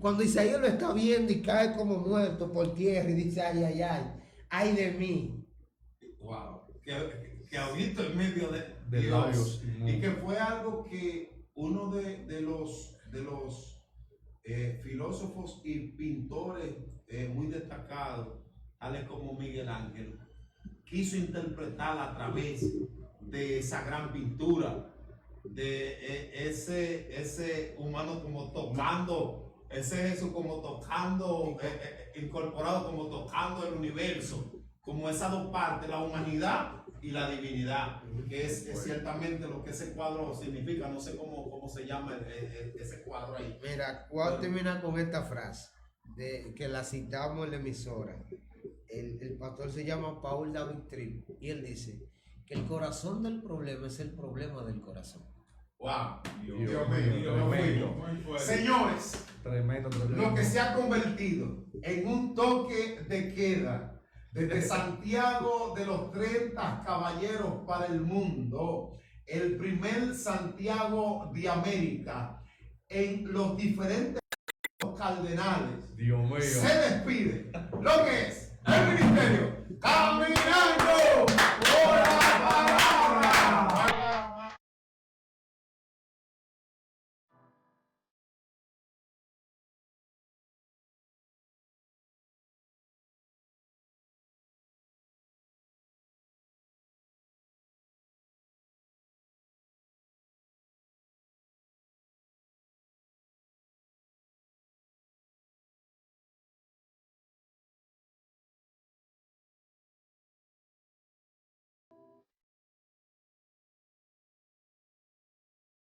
Cuando Isaías lo está viendo y cae como muerto por tierra y dice, ay, ay, ay de mí. Wow. Que ha visto en medio de Dios. labios. Y que fue algo que uno de los filósofos y pintores muy destacados, tales como Miguel Ángel, quiso interpretar a través de esa gran pintura, de ese humano como tocando, ese Jesús como tocando, incorporado como tocando el universo, como esas dos partes, la humanidad y la divinidad, que es ciertamente lo que ese cuadro significa. No sé cómo se llama ese cuadro ahí. Mira, voy a terminar con esta frase, que la citamos en la emisora. El pastor se llama Paul David Tripp y él dice que el corazón del problema es el problema del corazón. Wow, Dios Dios mío, mío, Dios mío. Muy fuerte. Señores, Tremendo. lo que se ha convertido en un toque de queda desde Santiago de los 30 caballeros para el mundo, el primer Santiago de América, en los diferentes cardenales, Dios mío. se despide lo que es el ministerio